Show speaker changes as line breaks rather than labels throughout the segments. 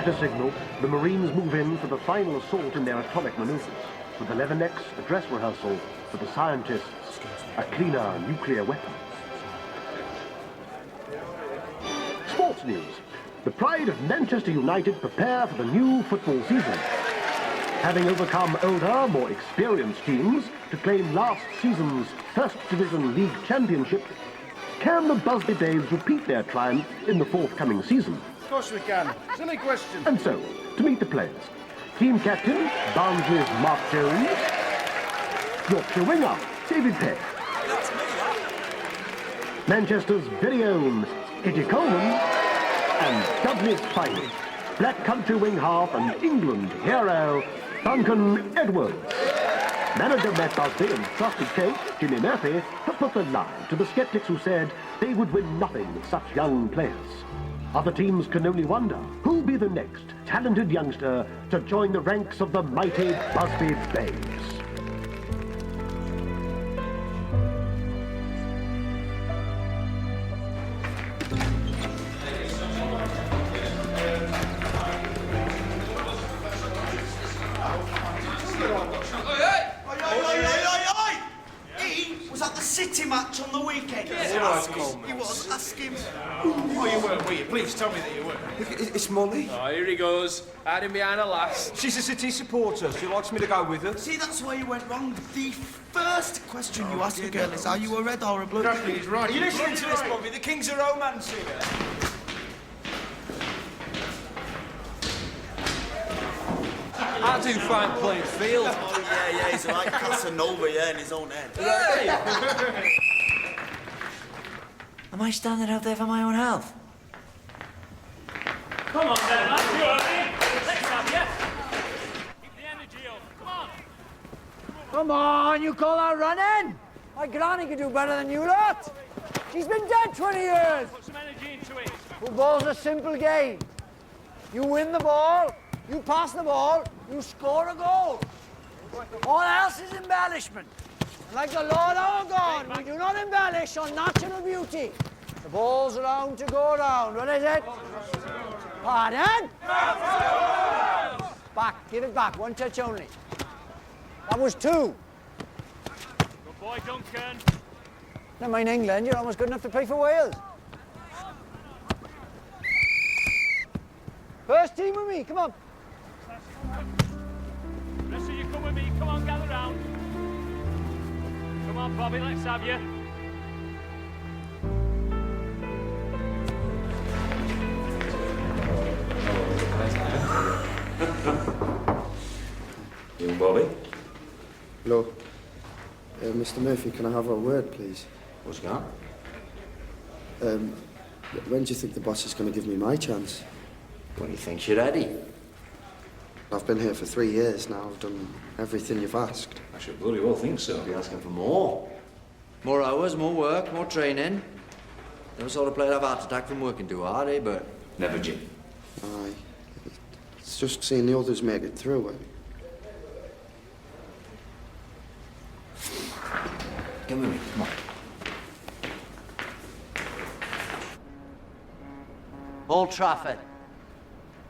At a signal, the Marines move in for the final assault in their atomic maneuvers, with the Leathernecks a dress rehearsal for the scientists, a cleaner nuclear weapon. Sports news. The pride of Manchester United prepare for the new football season. Having overcome older, more experienced teams to claim last season's First Division League Championship, can the Busby Babes repeat their triumph in the forthcoming season?
Of course we can. Silly question.
And so, to meet the players, team captain, Barnsley's Mark Jones, Yorkshire winger, David Peck, Manchester's very own Eddie Coleman, and Dudley's finest, Black Country wing half and England hero, Duncan Edwards. Manager Matt Busby and trusted coach Jimmy Murphy have put the lie to the sceptics who said they would win nothing with such young players. Other teams can only wonder who'll be the next talented youngster to join the ranks of the mighty Busby Babes.
City match on the weekend.
Yes,
he was. Ask him.
Oh, you weren't, were you? Please tell me that you were.
It's Molly.
Oh, here he goes, hiding behind a lass.
She's a City supporter. She likes me to go with her.
See, that's where you went wrong. The first question you ask a girl is, are you a red or a blue?
Exactly, he's right.
Are you listening to this, Bobby? The King's a romance here.
I do fine playing field.
Oh, yeah, he's like Casanova, in his own head.
Hey.
Am I standing out there for my own health?
Come on then, lads, you early. Let's have you. Keep the energy up, come on.
Come on, you call that running? My granny could do better than you lot. She's been dead 20 years.
Put some energy into it.
Football's a simple game. You win the ball, you pass the ball, you score a goal. All else is embellishment. Like the Lord our God, we do not embellish on natural beauty. The ball's around to go around. What is it? Pardon? Back, give it back. One touch only. That was two.
Good boy, Duncan.
Never mind England, you're almost good enough to play for Wales. First team with me, come on.
Rest of you come with me, come on, gather round. Come on, Bobby, let's have you.
Young Bobby?
Hello. Mr. Murphy, can I have a word, please?
What's that?
When do you think the boss is going to give me my chance?
When he thinks you're ready.
I've been here for 3 years now. I've done everything you've asked.
I should bloody well think so. Be asking for more.
More hours, more work, more training. Never saw a player have a heart attack from working too hard, eh, Bert?
Never, Jim.
Aye. It's just seeing the others make it through.
Come with me, come on.
Old Trafford.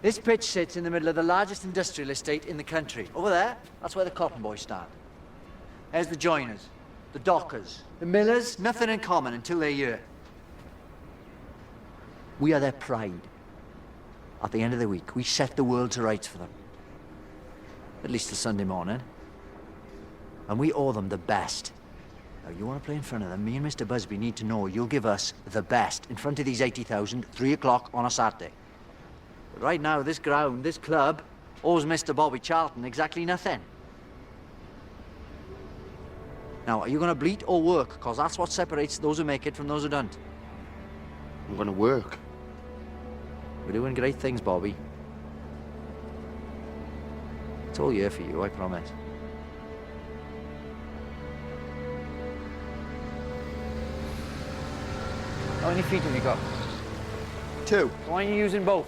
This pitch sits in the middle of the largest industrial estate in the country. Over there, that's where the cotton boys stand. There's the joiners, the dockers, the millers, nothing in common until they're here. We are their pride. At the end of the week, we set the world to rights for them. At least till Sunday morning. And we owe them the best. Now, you want to play in front of them, me and Mr. Busby need to know you'll give us the best in front of these 80,000, 3 o'clock on a Saturday. But right now, this ground, this club, owes Mr. Bobby Charlton exactly nothing. Now, are you going to bleat or work? Because that's what separates those who make it from those who don't.
I'm going to work.
We're doing great things, Bobby. It's all year for you, I promise. How many feet have you got?
2.
Why are you using both?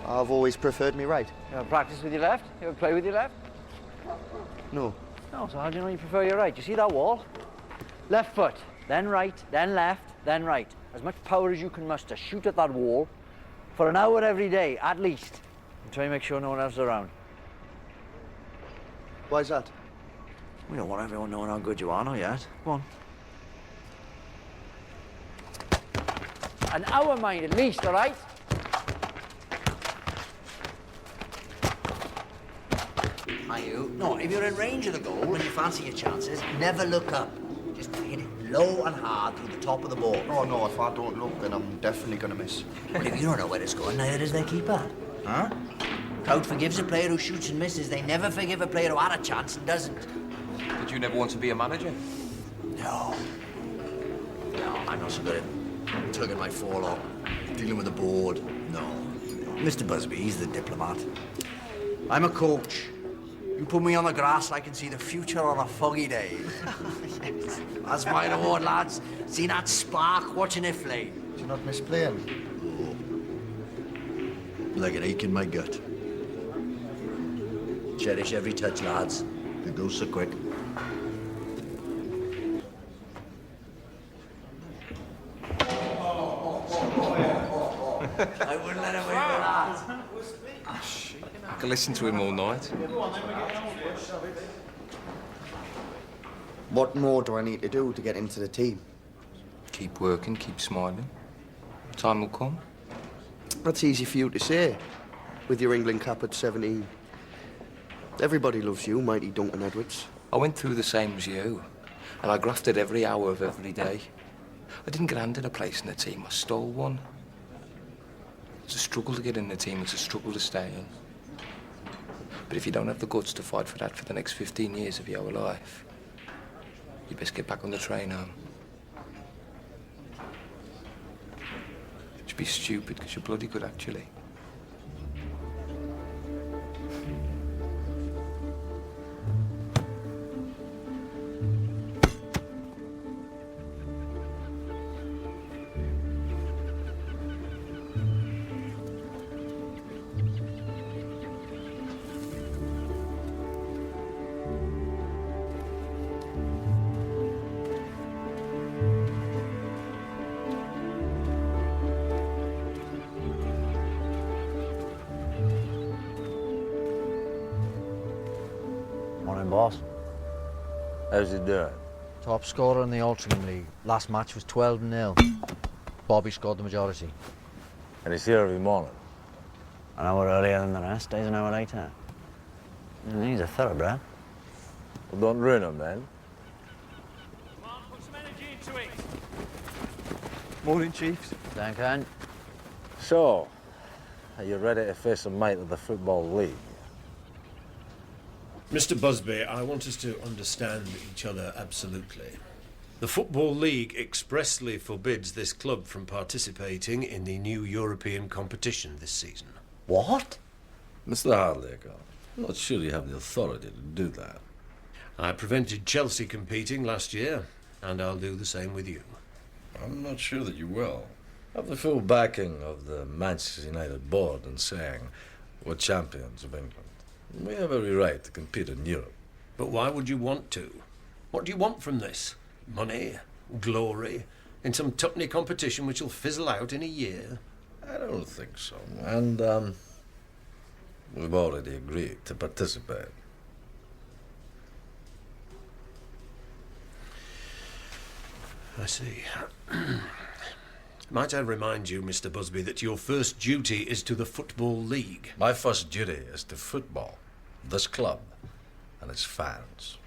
I've always preferred me right.
You ever practice with your left? You ever play with your left?
No.
No, so how do you know you prefer your right? You see that wall? Left foot, then right, then left, then right. As much power as you can muster. Shoot at that wall. For an hour every day, at least. And try and make sure no one else is around.
Why's that?
We don't want everyone knowing how good you are, not yet. Come on. An hour, mind, at least, all right? Are you? No, if you're in range of the goal and you fancy your chances, never look up. Just hit it low and hard through the top of the ball.
Oh, no, if I don't look, then I'm definitely going to miss.
Well, if you don't know where it's going, neither does their keeper. Huh? Crowd forgives a player who shoots and misses. They never forgive a player who had a chance and doesn't.
Did you never want to be a manager?
No. No, I'm not so good at tugging my forelock, dealing with the board. No. Mr. Busby, he's the diplomat. I'm a coach. You put me on the grass, I can see the future on a foggy day. Yes. That's my reward, lads. See that spark, watching it flame.
Do you not miss playing?
Oh. Like an ache in my gut. Cherish every touch, lads. It goes so quick. I wouldn't let him away with that.
I could listen to him all night.
What more do I need to do to get into the team?
Keep working, keep smiling. Time will come.
That's easy for you to say, with your England cap at 17. Everybody loves you, mighty Duncan Edwards.
I went through the same as you, and I grafted every hour of every day. I didn't get handed a place in the team, I stole one. It's a struggle to get in the team, it's a struggle to stay in. But if you don't have the guts to fight for that for the next 15 years of your life, you best get back on the train home. You'd be stupid, because you're bloody good, actually.
Morning, boss.
How's he doing?
Top scorer in the Altrincham League. Last match was 12-0. Bobby scored the majority.
And he's here every morning.
An hour earlier than the rest, stays an hour later. He's a thoroughbred.
Well, don't ruin him, man.
Come on, put some energy into it.
Morning, Chiefs.
Duncan.
So, are you ready to face a mate of the Football League?
Mr. Busby, I want us to understand each other absolutely. The Football League expressly forbids this club from participating in the new European competition this season.
What?
Mr. Hardacre, I'm not sure you have the authority to do that.
I prevented Chelsea competing last year, and I'll do the same with you.
I'm not sure that you will. I have the full backing of the Manchester United board in saying we're champions of England. We have every right to compete in Europe.
But why would you want to? What do you want from this? Money? Glory? In some tuppenny competition which will fizzle out in a year?
I don't think so. And, we've already agreed to participate.
I see. Might I remind you, Mr. Busby, that your first duty is to the Football League?
My first duty is to football, this club, and its fans.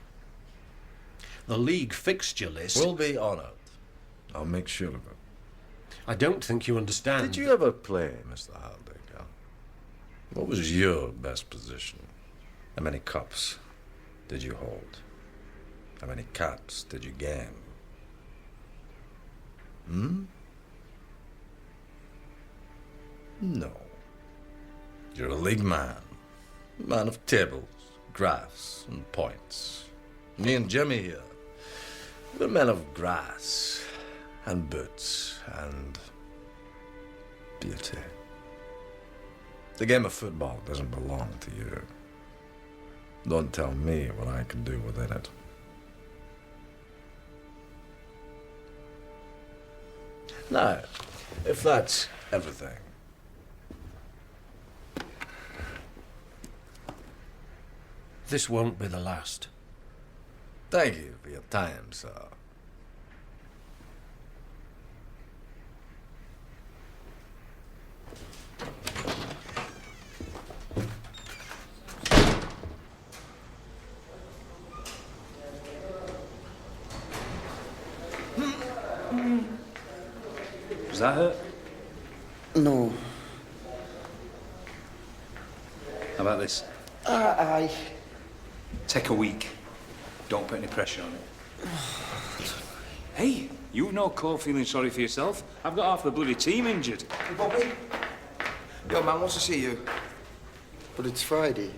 The league fixture list...
We'll be honoured. I'll make sure of it.
I don't think you understand...
Did you ever play, Mr. Hardacre? What was your best position? How many cups did you hold? How many caps did you gain? No. You're a league man. Man of tables, graphs, and points. Me and Jimmy here, we're men of grass, and boots, and beauty. The game of football doesn't belong to you. Don't tell me what I can do within it. Now, if that's everything,
This won't be the last.
Thank you for your time, sir.
Does that hurt?
No.
How about this?
Aye.
Take a week. Don't put any pressure on it. Hey, you've no call feeling sorry for yourself. I've got half the bloody team injured.
Hey, Bobby. Your man wants to see you. But it's Friday.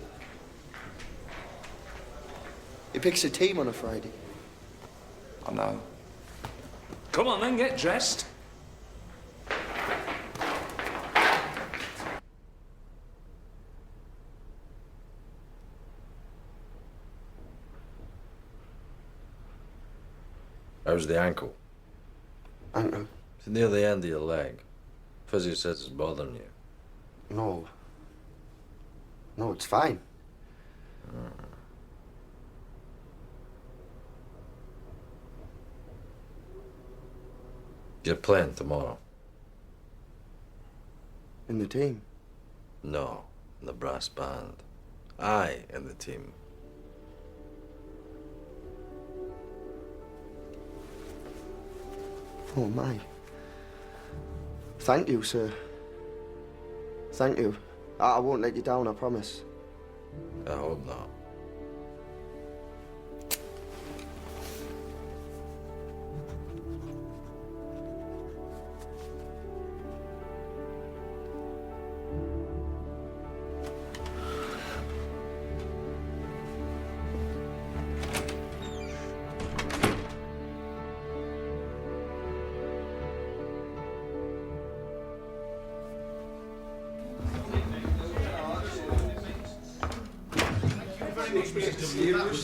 He picks a team on a Friday.
I know.
Come on then, get dressed.
How's the ankle?
Ankle?
It's near the end of your leg. Physio says it's bothering you.
No. No, it's fine.
You're playing tomorrow?
In the team?
No, in the brass band. I in the team.
Oh, my. Thank you, sir. Thank you. I won't let you down, I promise.
I hope not.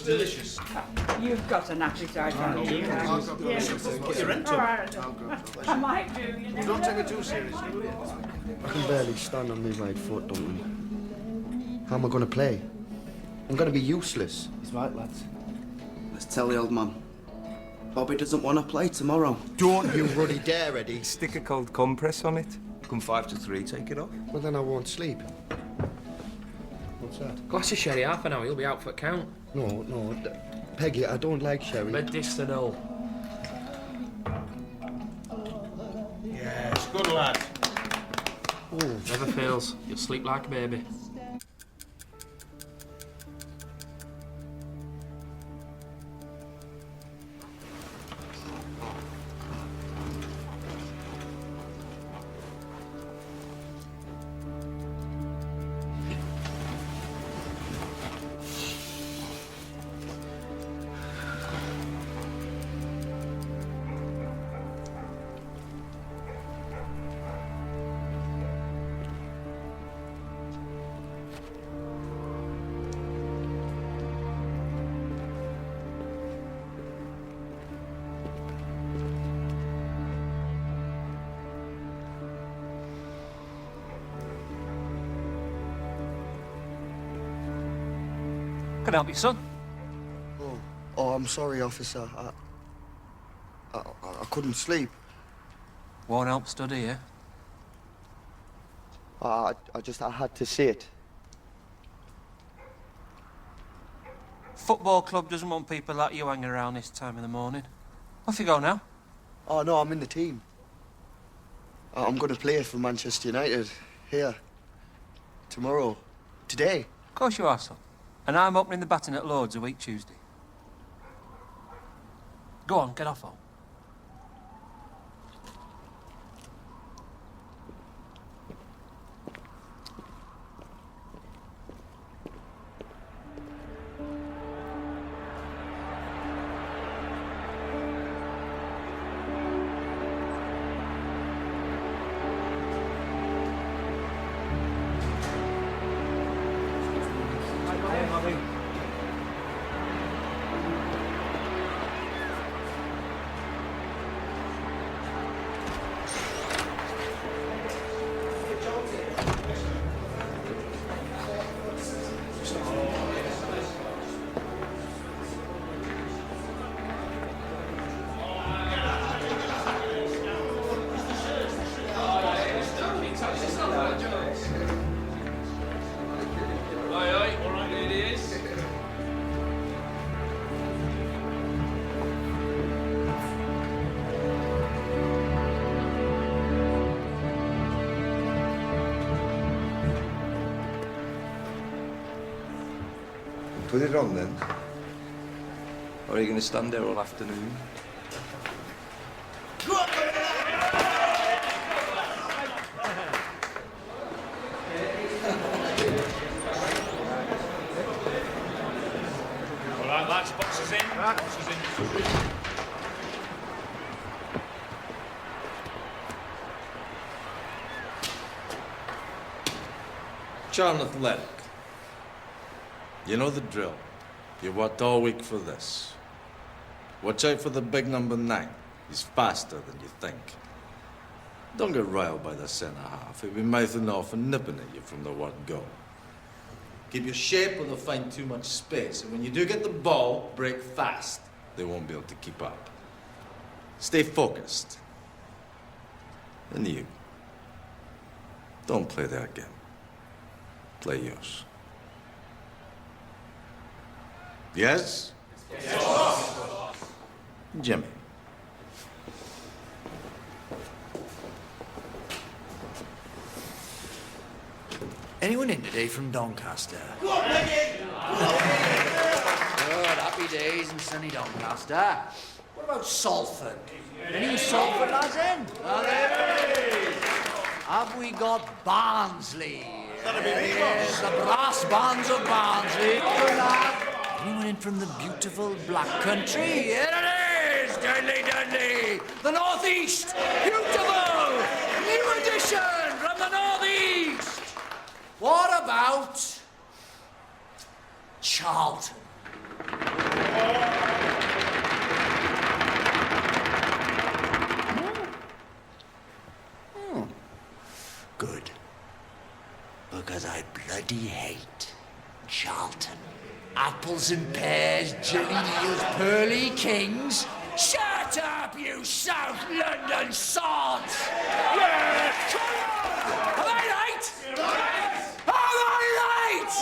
Delicious.
You've got an appetite, haven't you?
Put your rent up.
I might do, you know.
Don't take it too seriously, will you?
I can barely stand on my right foot, Duncan. How am I going to play? I'm going to be useless.
He's right, lads. Let's tell the old man. Bobby doesn't want to play tomorrow.
Don't you ruddy dare, Eddie.
Stick a cold compress on it. Come 5 to 3, take it off.
Well, then I won't sleep. What's that?
Glass of sherry, half an hour, you'll be out for count.
No. Peggy, I don't like sherry.
Medicinal.
Yes, good lad.
Oh.
Never fails. You'll sleep like a baby. Can I help you, son?
Oh, I'm sorry, officer. I couldn't sleep.
Won't help study, yeah?
I had to see it.
Football club doesn't want people like you hanging around this time in the morning. Off you go now.
Oh, no, I'm in the team. I'm going to play for Manchester United. Here. Tomorrow. Today.
Of course you are, son. And I'm opening the batting at Lord's a week Tuesday. Go on, get off home.
Put it on then.
Or are you going to stand there all afternoon?
All right, lads, boxes in. Boxes in.
Charlton Athletic. You know the drill. You worked all week for this. Watch out for the big number 9. He's faster than you think. Don't get riled by the centre-half. He'll be mouthing off and nipping at you from the word go. Keep your shape or they'll find too much space. And when you do get the ball, break fast. They won't be able to keep up. Stay focused. And you. Don't play their game. Play yours. Yes? Yes. Jimmy.
Anyone in today from Doncaster? Good, happy days in sunny Doncaster. What about Salford? Any Salford lads in? Have we got Barnsley? Yes, the brass bands of Barnsley. Anyone in from the beautiful Black Country? Here it is! Dudley, Dudley! The North East! Beautiful! New edition from the North East! What about Charlton? Good. Because I bloody hate Charlton. Apples and pears, jelly deals, pearly kings. Shut up, you South London sods! Yeah. Come on! Am I right? Yes. Am I right?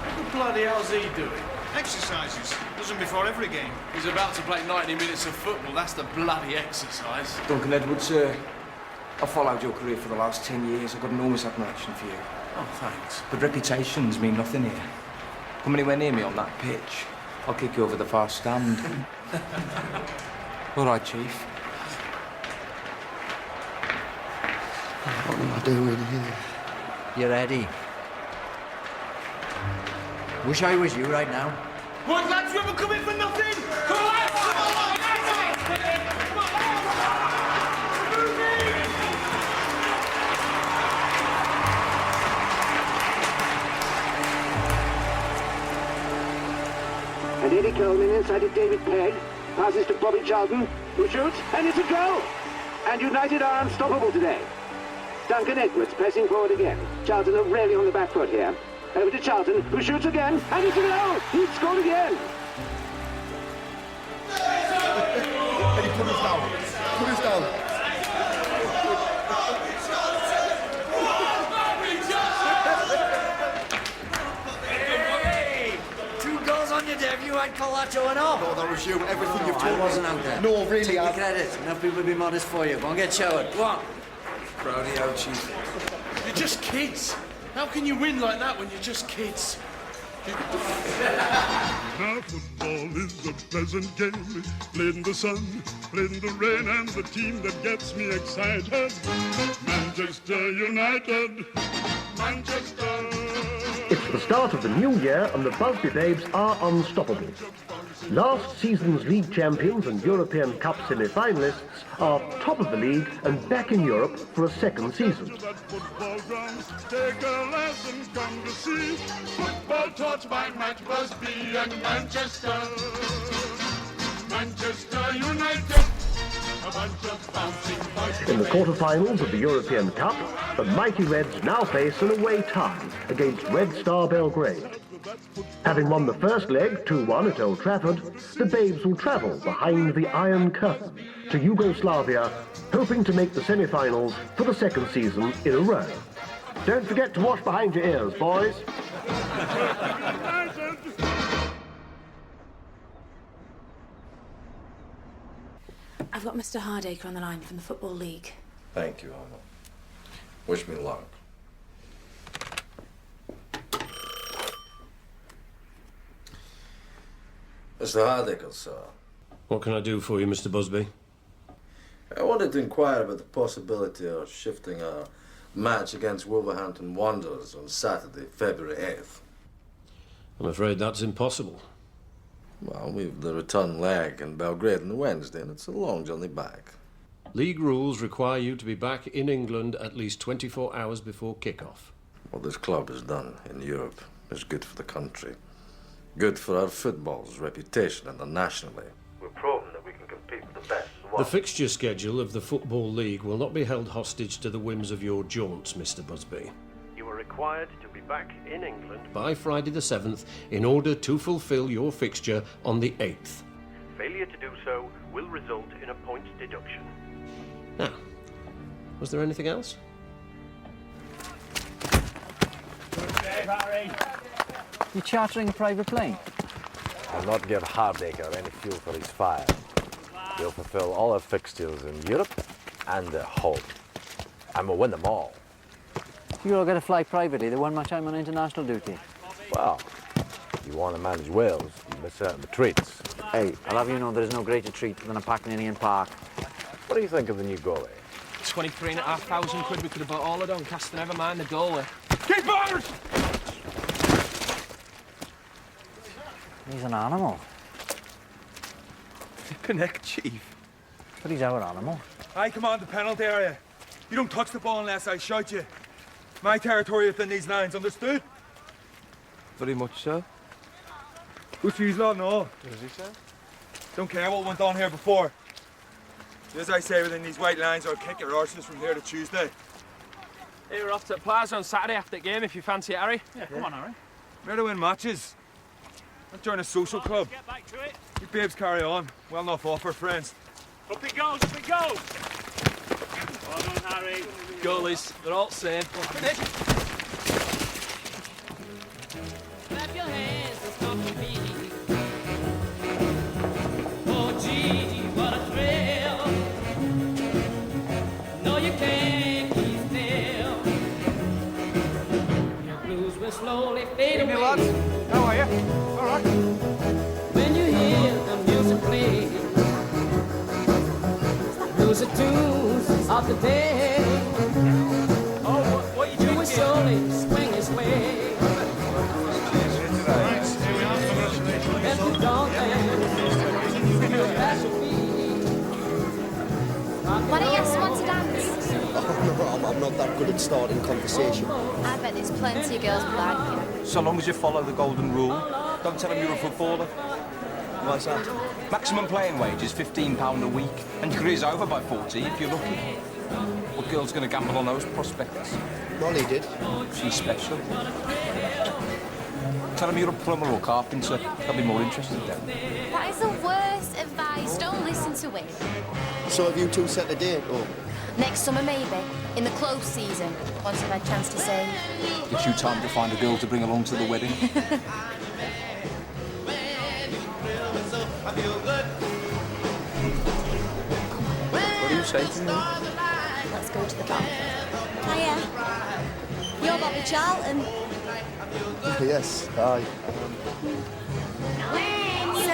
What the bloody hell's he doing? Exercises. Does them before every game. He's about to play 90 minutes of football. That's the bloody exercise.
Duncan Edwards, I've followed your career for the last 10 years. I've got enormous admiration for you.
Oh, thanks.
But reputations mean nothing here. Come anywhere near me on that pitch, I'll kick you over the far stand. All right, Chief.
What am I doing here?
You ready? Wish I was you right now.
What, lads, you haven't come in for nothing? Come on, lads! Come on,
And Eddie Coleman inside to David Pegg. Passes to Bobby Charlton, who shoots, and it's a goal! And United are unstoppable today. Duncan Edwards pressing forward again. Charlton are really on the back foot here. Over to Charlton, who shoots again, and it's a goal! He's scored again!
Eddie, put us down. Put us down.
Hey! 2 goals on your debut, I'd call that 2-0.
No, that was you. Everything you've told
I wasn't out there.
No, really,
Take the credit. Enough people will be modest for you. Go and get showered. Go on.
Brownie out, Chief.
You're just kids. How can you win like that when you're just kids?
Now football is a pleasant game, played in the sun, played in the rain, and the team that gets me excited, Manchester United, Manchester.
It's the start of the new year and the Busby Babes are unstoppable. Last season's league champions and European Cup semi-finalists are top of the league and back in Europe for a second season.
Take a lesson, come to see football taught by Matt Busby and Manchester. Manchester United, a bunch of bouncing boys.
In the quarter-finals of the European Cup, the mighty Reds now face an away tie against Red Star Belgrade. Having won the first leg 2-1 at Old Trafford, the Babes will travel behind the Iron Curtain to Yugoslavia, hoping to make the semi-finals for the second season in a row. Don't forget to wash behind your ears, boys.
I've got Mr. Hardacre on the line from the Football League.
Thank you, Alma. Wish me luck. Mr. Hardacre, sir.
What can I do for you, Mr. Busby?
I wanted to inquire about the possibility of shifting our match against Wolverhampton Wanderers on Saturday, February 8th.
I'm afraid that's impossible.
Well, we've the return leg in Belgrade on Wednesday, and it's a long journey back.
League rules require you to be back in England at least 24 hours before kick-off.
What this club has done in Europe is good for the country. Good for our football's reputation internationally. We've proven that we can compete with the best.
The fixture schedule of the Football League will not be held hostage to the whims of your jaunts, Mr. Busby.
You are required to be back in England
By Friday the 7th, in order to fulfil your fixture on the 8th.
Failure to do so will result in a points deduction.
Now, was there anything else?
You chartering a private plane?
I'll not give Hardacre any fuel for his fire. We'll fulfill all our fixtures in Europe and at home. And we'll win them all.
You all got to fly privately. They want much time on international duty.
Well, you want to manage Wales, you miss out on the treats.
Hey, I'll have you know there is no greater treat than a Packninian Park.
What do you think of the new goalie?
23,500 quid we could have bought all of Doncaster, never mind the goalie.
Keepers!
He's an animal.
Connect, Chief.
But he's our animal.
I command the penalty area. You don't touch the ball unless I shout you. My territory within these lines, understood?
Very much so.
Who's fees law? No.
Does he say?
Don't care what went on here before. As I say, within these white lines, I'll kick your arses from here to Tuesday.
Hey, we're off to the Plaza on Saturday after the game if you fancy it, Harry.
Yeah, come on, Harry. Where to win matches? Not join a social club.
Get back to it.
You babes carry on. Well enough offer, friends.
Up it goes, up it goes. Well done, Harry.
Goalies, they're all the same.
Clap your hands and stomp your feet. Oh, gee, what a thrill. No, you can't keep still. Your blues will slowly fade away.
Hey, lads. How are you? All right.
When you hear the music play, music tunes of the day.
Oh, what are you drinking?
You will surely swing his way.
Why don't you ask someone to dance?
Oh, no, I'm not that good at starting conversation.
I bet there's plenty of girls behind you.
So long as you follow the golden rule, don't tell them you're a footballer.
Why's that?
Maximum playing wage is £15 a week, and your career's over by 40 if you're lucky. What girl's going to gamble on those prospects?
Molly did.
She's special. Tell them you're a plumber or carpenter. They'll be more interested then.
That is the worst advice. Don't listen to it.
So have you two set a date, or?
Next summer, maybe. In the close season. Once I've had a chance to say.
Gives you time to find a girl to bring along to the wedding.
What
do you say to me?
Let's go to the bar.
Hiya. You're Bobby Charlton.
Yes, aye.
So,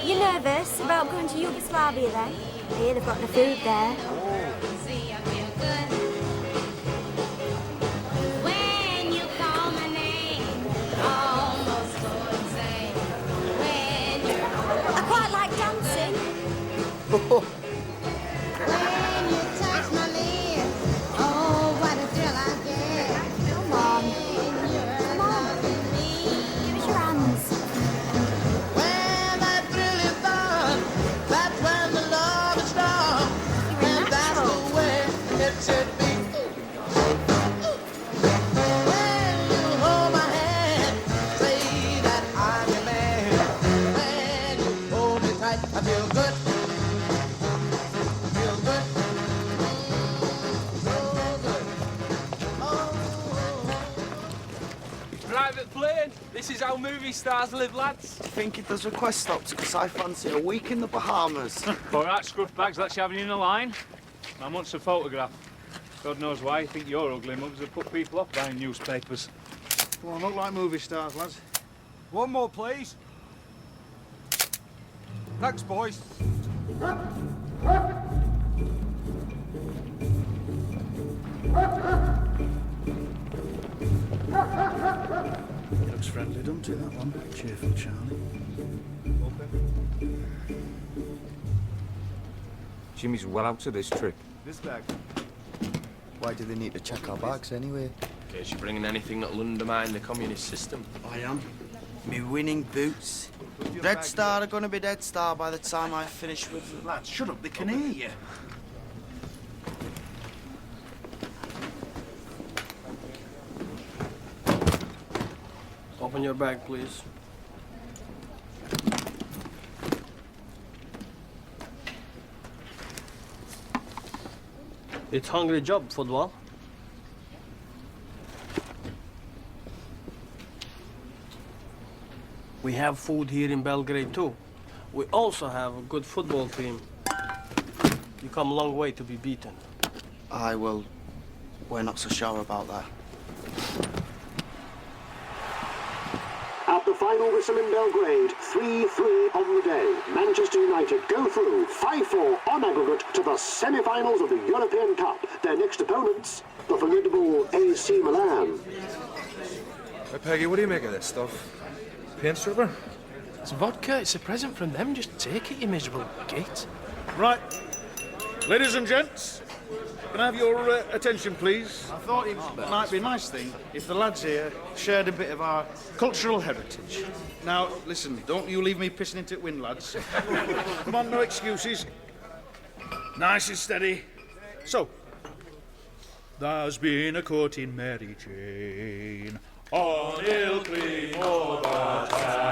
you're nervous about going to Yugoslavia then? I hear they've got the food there.
When you call my name, almost go insane. When you...
I quite like dancing.
When you touch my lips, oh, what a thrill I get.
Come on.
Come on.
Give us your hands.
When that thrill is on, that's when the love is strong. And that's the way it should be. When you hold my hand, say that I'm your man. When you hold me tight, I feel good. Feel good. So good.
Private plane, this is how how movie stars live, lads.
I think it does request stops because I fancy a week in the Bahamas.
All right, scruff bags, let's have you in a line. I want a photograph. God knows why I think your ugly mugs have put people off buying newspapers.
Come on, look like movie stars, lads.
One more, please. Thanks, boys.
Looks friendly, doesn't it, that one? Cheerful Charlie.
Jimmy's well out of this trip.
This bag. Why do they need to check our bags anyway?
In case you're bringing anything that'll undermine the communist system.
I am. Me winning boots. Red Star are gonna be Dead Star by the time I finish with them.
Lads, shut up, they can hear you.
Open your bag, please. It's hungry job, football. We have food here in Belgrade too. We also have a good football team. You come a long way to be beaten.
Aye, well, we're not so sure about that.
At the final whistle in Belgrade, 3-3 on the day. Manchester United go through 5-4 on aggregate to the semi-finals of the European Cup. Their next opponents, the formidable AC Milan.
Hey, Peggy, what do you make of this stuff? Paint stripper?
It's vodka. It's a present from them. Just take it, you miserable git.
Right. Ladies and gents, can I have your attention, please? I thought it might be a nice thing if the lads here shared a bit of our cultural heritage. Now, listen, don't you leave me pissing into it wind, lads. Come on, no excuses. Nice and steady. So, there's been a courting Mary Jane on Ilkley Overtown.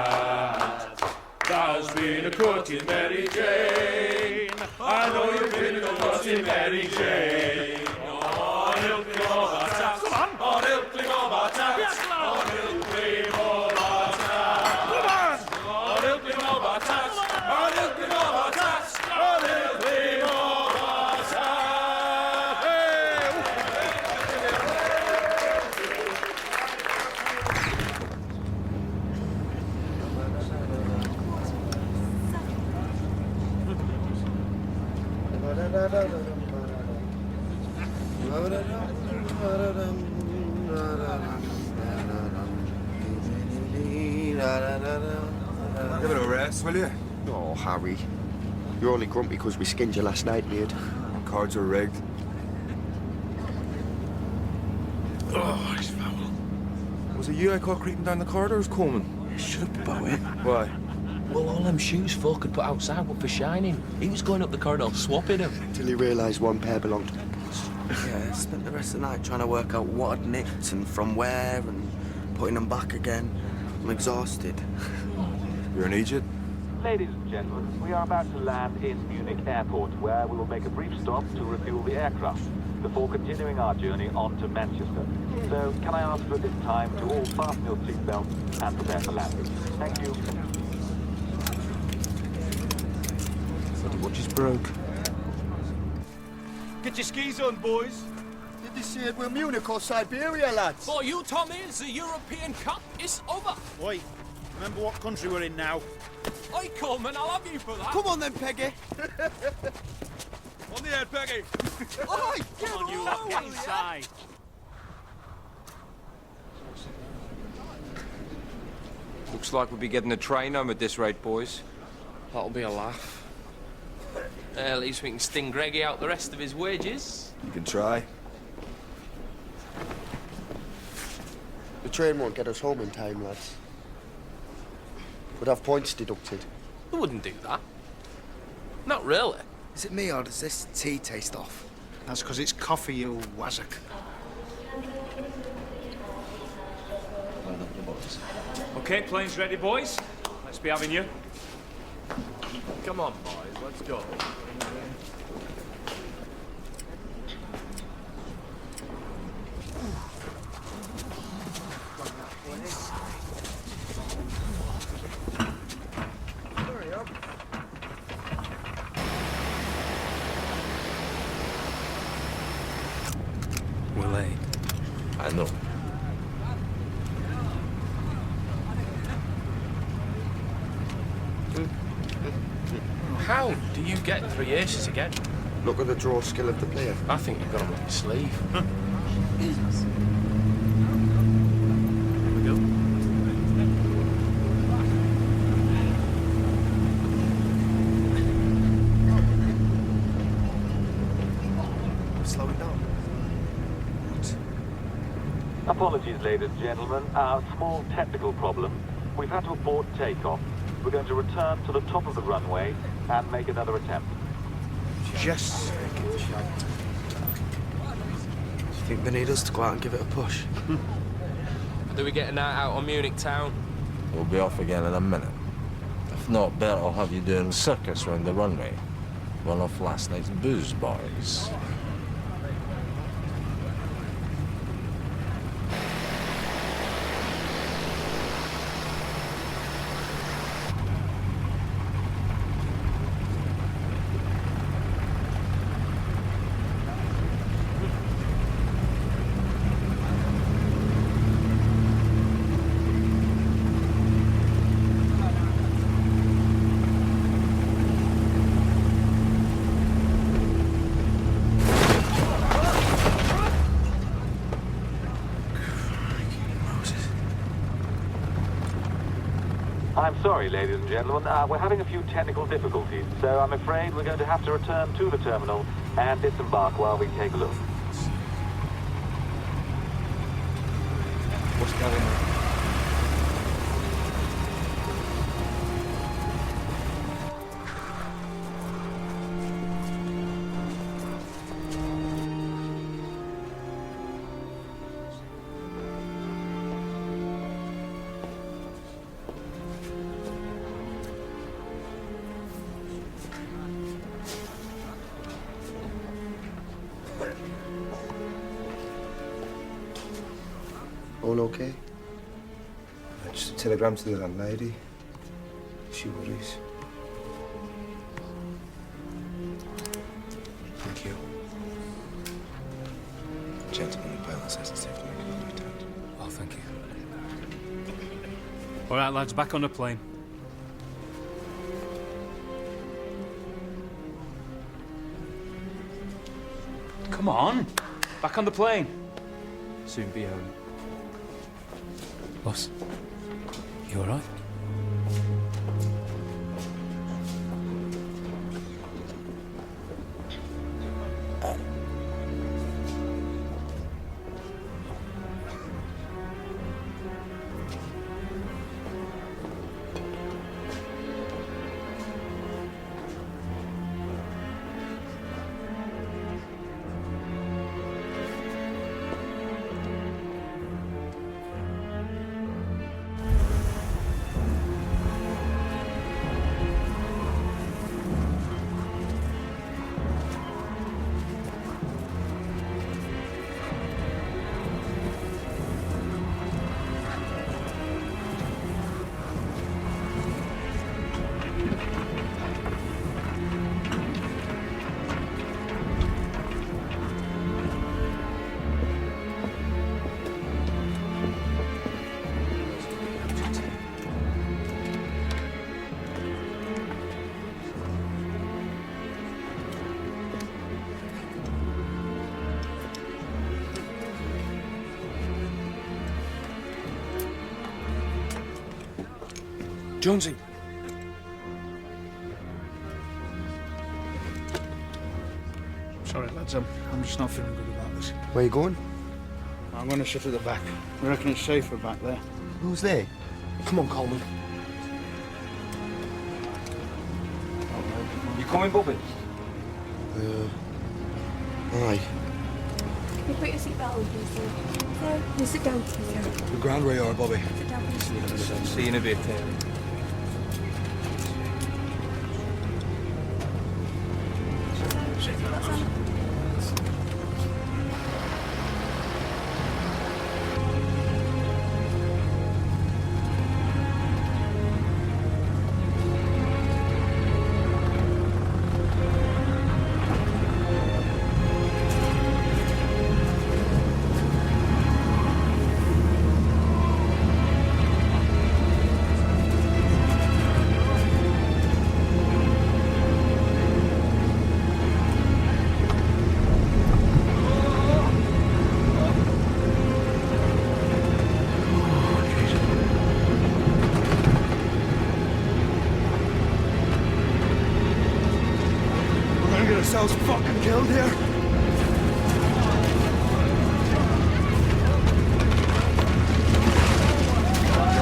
There's been a courting Mary Jane. I know you've been a courting Mary Jane. On Ilkley Overtown. Come on. On Ilkley Overtown. Yes, on Ilkley Overtown. Come on. On Ilkley Overtown. On Ilkley Overtown. On Ilkley Overtown. Hey!
Give it a rest, will you? Oh, Harry. You're only grumpy because we skinned you last night, mate. Cards are rigged.
Oh, he's foul. Was it you I caught creeping down the corridors, Coleman?
Shut up about it.
Why?
Well, all them shoes folk had put outside were for shining. He was going up the corridor swapping them.
Till he realised one pair belonged to
Yeah, I spent the rest of the night trying to work out what I'd nicked and from where and putting them back again. I'm exhausted.
You're an Egypt?
Ladies and gentlemen, we are about to land in Munich Airport, where we will make a brief stop to refuel the aircraft before continuing our journey on to Manchester. So, can I ask for this time to all fasten your seatbelts and prepare for landing? Thank you.
Bloody watch is broke.
Get your skis on, boys.
Did they say we're Munich or Siberia, lads?
For you, Tommy, the European Cup is over.
Oi, remember what country we're in now.
Oi, Coleman, I'll have you for that.
Come on then, Peggy.
On the head, Peggy.
Oi,
Come on, you lot, get inside.
Looks like we'll be getting a train home at this rate, boys.
That'll be a laugh. At least we can sting Greggy out the rest of his wages.
You can try.
The train won't get us home in time, lads. We'd have points deducted.
I wouldn't do that. Not really.
Is it me or does this tea taste off?
That's because it's coffee, you wazzock.
Okay, plane's ready, boys. Let's be having you.
Come on, boys, let's go.
know.
How do you get 3 aces again?
Look at the draw skill of the player.
I think you've got them up your sleeve.
Slow it down.
Apologies, ladies and gentlemen. A small technical problem. We've had to abort takeoff. We're going to return to the top of the runway and make another attempt.
Just
Do you think they need us to go out and give it a push?
Do we get a night out on Munich town?
We'll be off again in a minute. If not, better I'll have you doing circus around the runway. One off last night's booze, boys.
I'm sorry, ladies and gentlemen. We're having a few technical difficulties, so I'm afraid we're going to have to return to the terminal and disembark while we take a look.
What's going on? All okay?
Just a telegram to the landlady. She worries.
Thank you. Gentleman in pale says it's safe to make a return. Oh, thank you.
All right, lads, back on the plane. Come on, back on the plane.
Soon be home.
Boss, you all right?
Jonesy. Sorry, lads, I'm just not feeling good about this.
Where you going?
I'm going to sit at the back. I reckon it's safer back there.
Who's there?
Come on, Coleman.
You coming, Bobby?
Aye.
Can you put your seatbelt on, please? No, you sit down, please.
The ground where you are, Bobby.
Sit down, please.
See you in a bit, Terry.
get ourselves fucking killed here?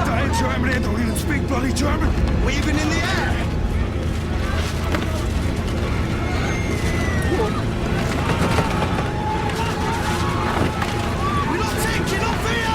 Dying German, they don't even speak bloody German. Waving in the air. We're not taking up here!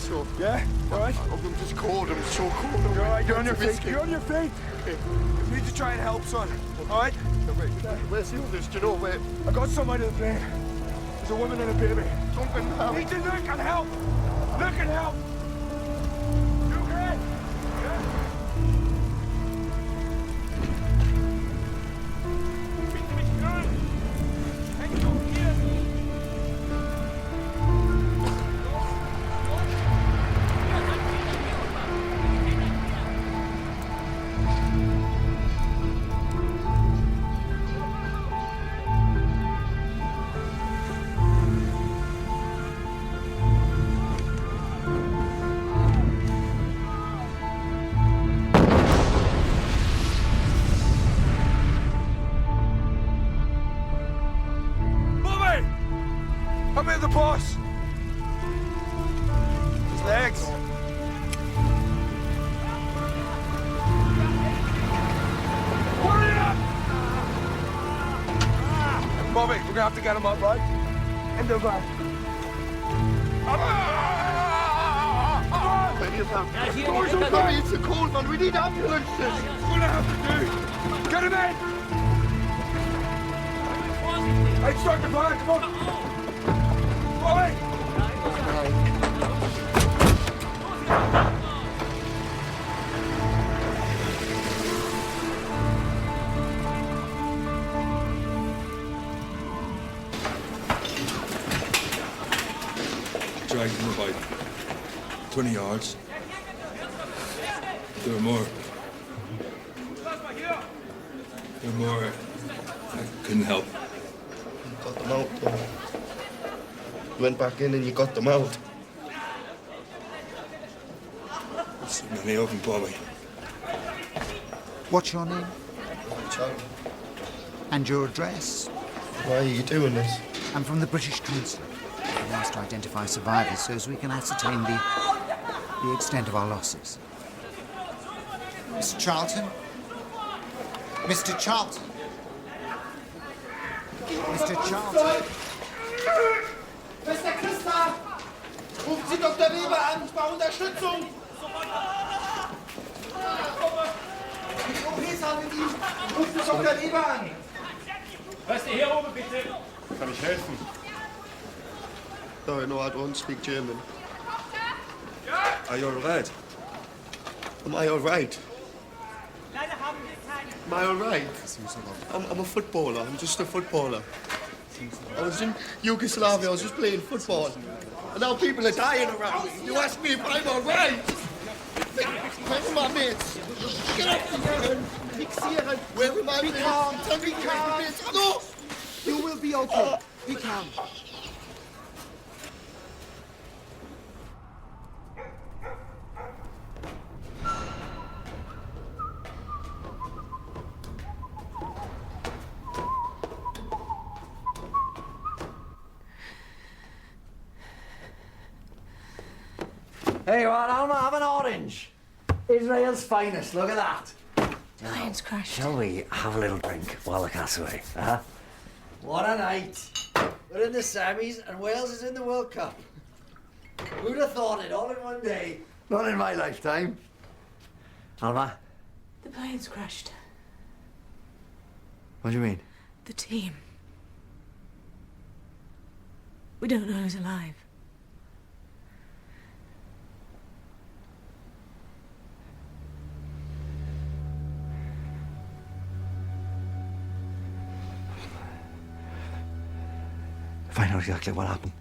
so.
Yeah? All right?
I'm just cold. I'm so cold.
You're all right. You're on your feet. You're on your feet.
Okay.
You need to try and help, son. All right?
Where's the others? Do you know where?
I got somebody to the plane. There's a woman and a baby.
Duncan, help.
You need to look and help. Look and help. You okay? Bobby, we're gonna have to get him up, right? Into the back.
Doors open! It's a cold one. We need ambulances. It's gonna have to do.
Get him in! Hey, start the fire, come on! Bobby!
Dragged him about 20 yards. There were more. I couldn't help.
Got them out, though. You went back in and you got them out.
So many of them, Bobby.
What's your name?
Charlie.
And your address?
Why are you doing this?
I'm from the British Consulate. We asked to identify survivors so as we can ascertain the extent of our losses. Mr. Charlton? Mr. Charlton? Mr. Charlton?
Mr. Christa! Ruft Sie Dr. Weber an! Ich brauche Unterstützung! Die OPs mit ihm! Ruft Sie Dr. Weber an!
Was ist hier oben, bitte? Kann ich helfen?
No, I don't speak German.
Are you all right?
Am I all right? Am I all right? I'm a footballer. I'm just a footballer. I was in Yugoslavia. I was just playing football. And now people are dying around me. You ask me if I'm all right? Where are my mates? Get up here. Fixieren. Where are my mates? Be calm. Tell me calm. No.
You will be okay. Be calm.
Hey, what, Alma? Have an orange. Israel's finest. Look at that.
Lions crashed.
Shall we have a little drink while the cat's away? Huh? What a night. We're in the semis and Wales is in the World Cup. Who'd have thought it all in one day? Not in my lifetime. Alma?
The planes crashed.
What do you mean?
The team. We don't know who's alive.
Find out exactly what happened.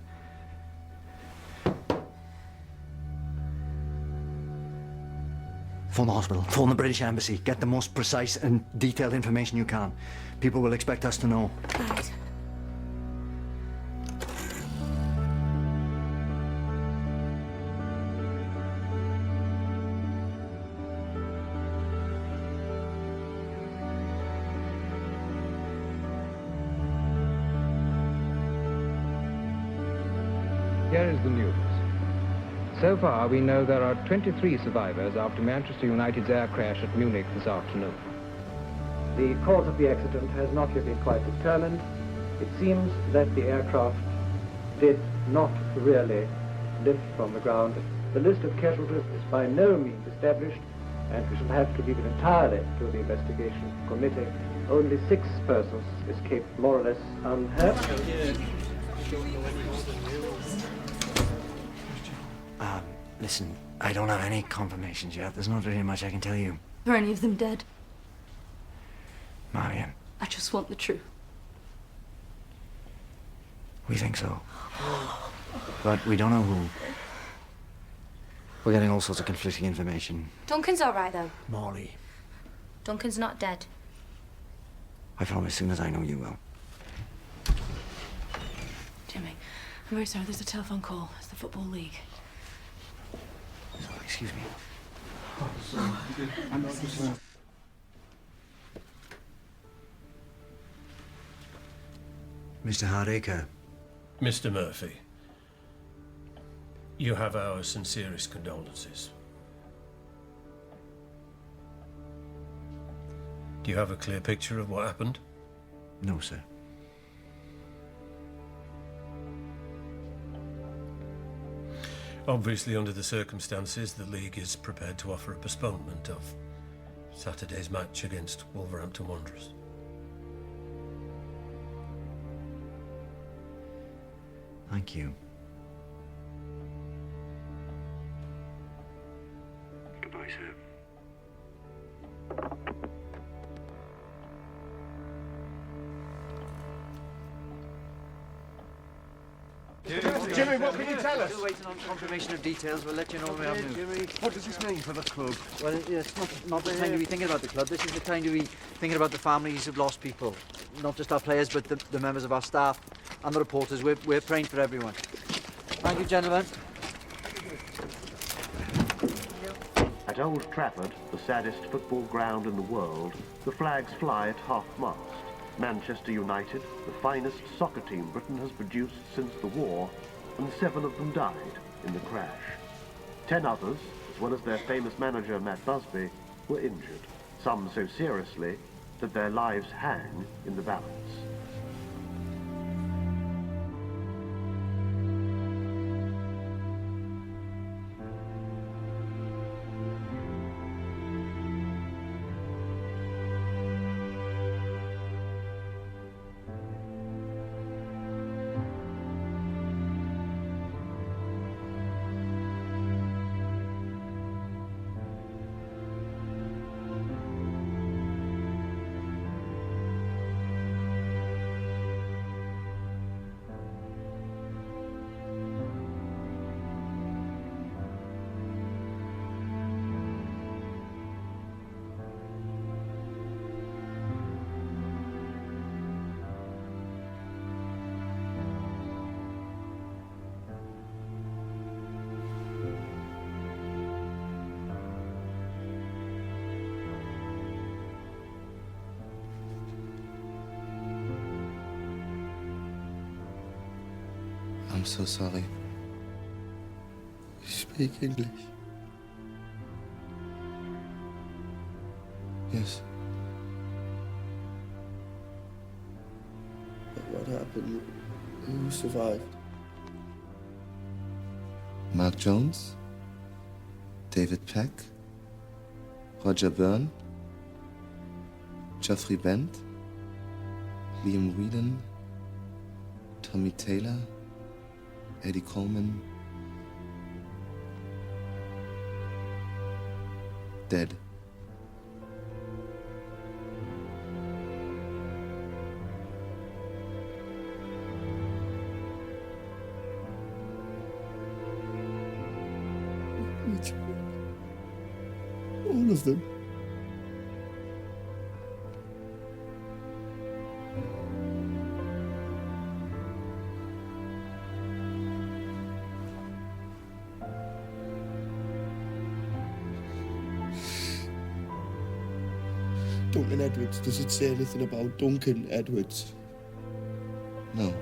Phone the hospital. Phone the British Embassy. Get the most precise and detailed information you can. People will expect us to know.
Right.
Here is the news. So far, we know there are 23 survivors after Manchester United's air crash at Munich this afternoon.
The cause of the accident has not yet been quite determined. It seems that the aircraft did not really lift from the ground. The list of casualties is by no means established, and we shall have to leave it entirely to the investigation committee. Only 6 persons escaped more or less unhurt.
Listen, I don't have any confirmations yet. There's not really much I can tell you.
Are any of them dead?
Marion,
I just want the truth.
we think so. But we don't know who. We're getting all sorts of conflicting information.
Duncan's all right, though.
Molly,
Duncan's not dead.
I promise as soon as I know you will.
Jimmy, I'm very sorry. There's a telephone call. It's the Football League.
Excuse me. Mr. Hardacre.
Mr. Murphy, you have our sincerest condolences. Do you have a clear picture of what happened?
No, sir.
Obviously, under the circumstances, the league is prepared to offer a postponement of Saturday's match against Wolverhampton Wanderers.
Thank you.
Goodbye, sir.
Jimmy, what can you tell us?
Still waiting on confirmation of details. We'll let you know when we have news.
Jimmy, what does this mean for the club?
Well, it's not the time to be thinking about the club. This is the time to be thinking about the families who've lost people. Not just our players, but the members of our staff and the reporters. We're praying for everyone. Thank you, gentlemen.
At Old Trafford, the saddest football ground in the world, the flags fly at half-mast. Manchester United, the finest soccer team Britain has produced since the war, and 7 of them died in the crash. 10 others, as well as their famous manager Matt Busby, were injured, some so seriously that their lives hang in the balance.
I'm so sorry. You speak English? Yes. But what happened? Who survived? Mark Jones, David Peck, Roger Byrne, Geoffrey Bent, Liam Whedon, Tommy Taylor, Eddie Coleman, dead. All of them. Duncan Edwards, does it say anything about Duncan Edwards? No.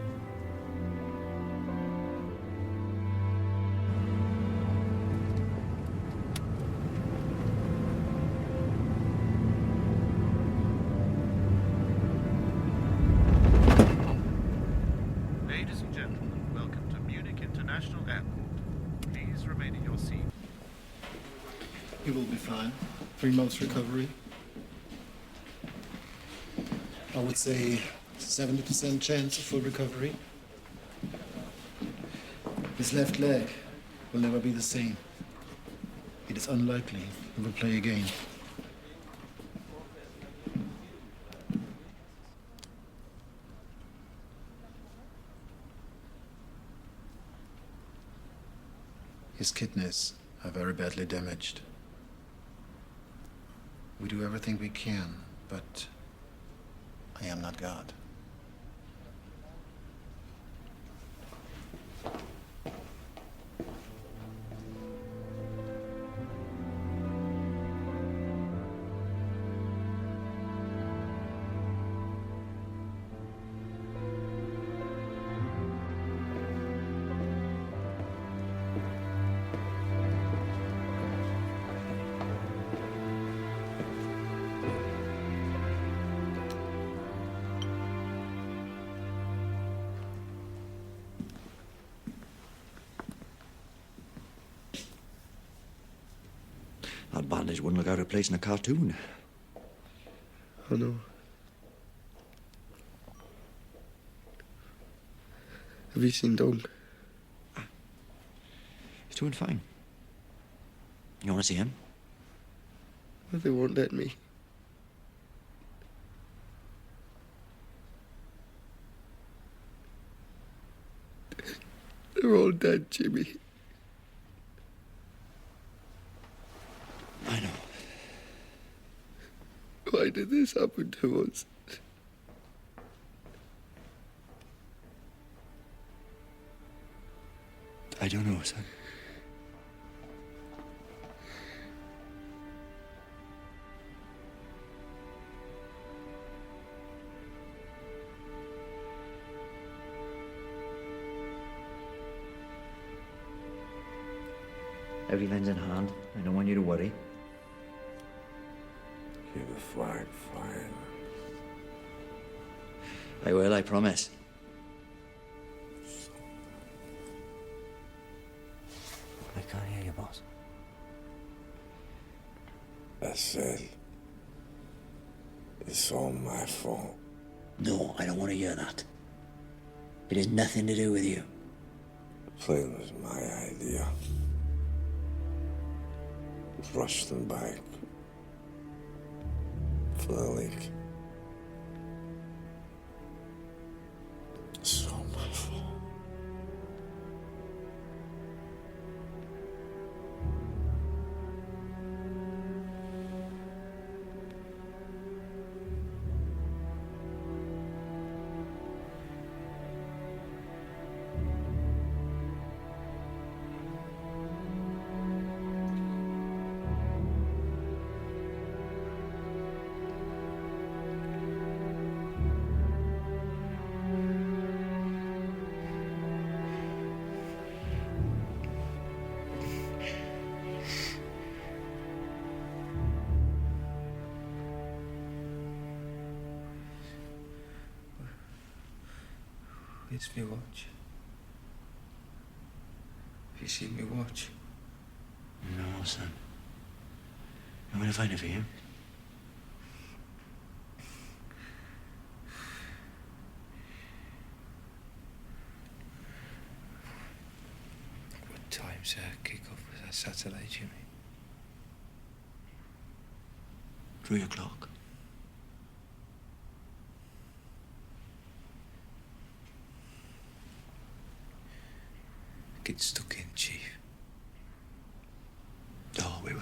Ladies and gentlemen, welcome to Munich International Airport. Please remain in your seat.
He will be fine. 3 months recovery. I would say 70% chance of full recovery. His left leg will never be the same. It is unlikely he will play again. His kidneys are very badly damaged. We do everything we can, but I am not God.
That bandage wouldn't look out of place in a cartoon.
I know. Have you seen Doug?
He's doing fine. You want to see him?
Well, they won't let me. They're all dead, Jimmy.
I know.
Why did this happen to us?
I don't know, son. Everything's in hand. I don't want you to worry.
Keep the flag flying.
I will, I promise. I can't hear you, boss.
I said, it's all my fault.
No, I don't want to hear that. It has nothing to do with you.
The plane was my idea. Rushed them back for the leak. It's all my fault.
Where's my watch? Have you seen my watch?
No, son. I'm going to find it for you.
What time's kick-off? Was that Saturday, Jimmy?
3 o'clock.
Get stuck in, Chief.
Oh, we will.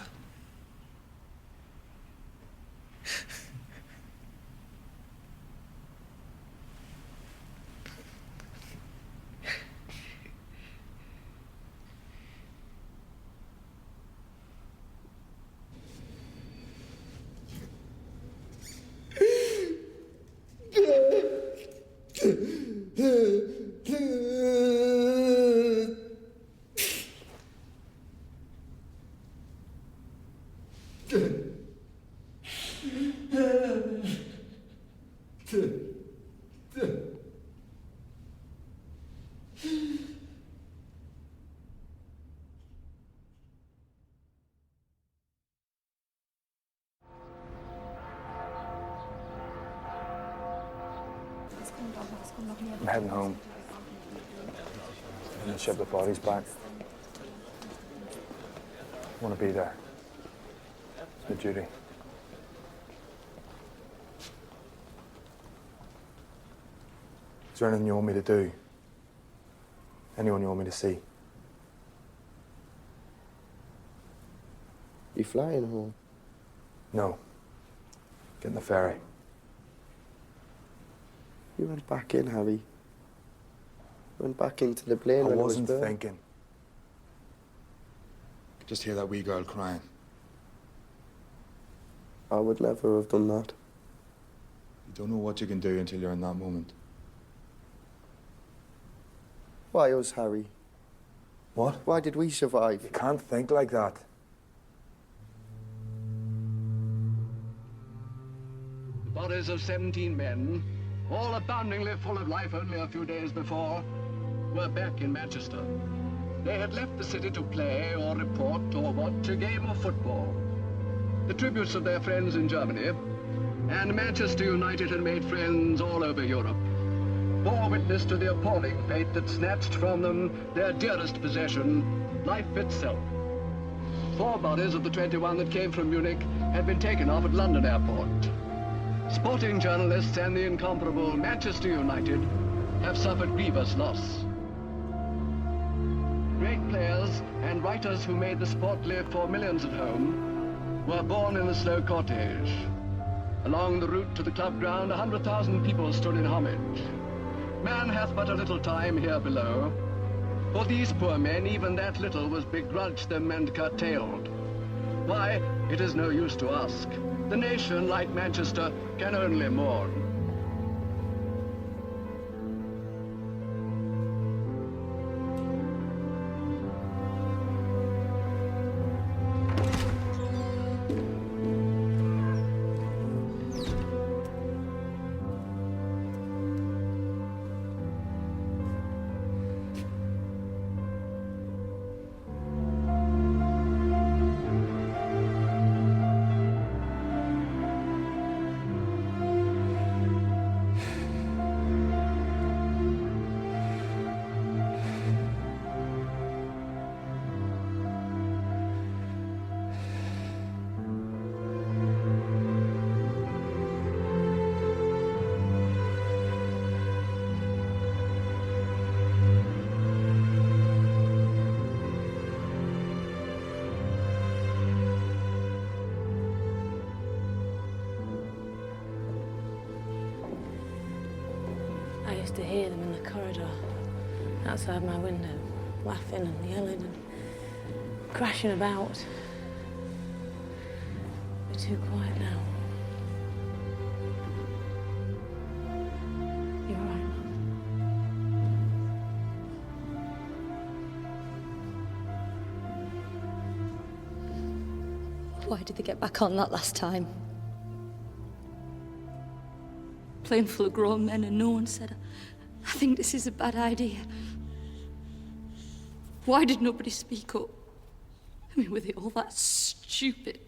I'm heading home. I'm gonna ship the bodies back. I want to be there. It's my duty. Is there anything you want me to do? Anyone you want me to see?
You flying home?
No. Getting the ferry.
You went back in, Harry. You went back into the plane
I
when
wasn't
it was
thinking. I could just hear that wee girl crying.
I would never have done that.
You don't know what you can do until you're in that moment.
Why us, Harry?
What?
Why did we survive?
You can't think like that.
The bodies of 17 men, all aboundingly full of life only a few days before, were back in Manchester. They had left the city to play or report or watch a game of football. the tributes of their friends in Germany, and Manchester United had made friends all over Europe, bore witness to the appalling fate that snatched from them their dearest possession, life itself. 4 bodies of the 21 that came from Munich had been taken off at London Airport. Sporting journalists and the incomparable Manchester United have suffered grievous loss. Great players and writers who made the sport live for millions at home were borne in the slow cortege. Along the route to the club ground, 100,000 people stood in homage. Man hath but a little time here below. For these poor men, even that little was begrudged them and curtailed. Why, it is no use to ask. The nation, like Manchester, can only mourn.
I used to hear them in the corridor, outside my window, laughing and yelling and crashing about. They're too quiet now. You're right, Mum.
Why did they get back on that last time? Playing full of grown men and no one said, I think this is a bad idea. Why did nobody speak up? I mean, were they all that stupid?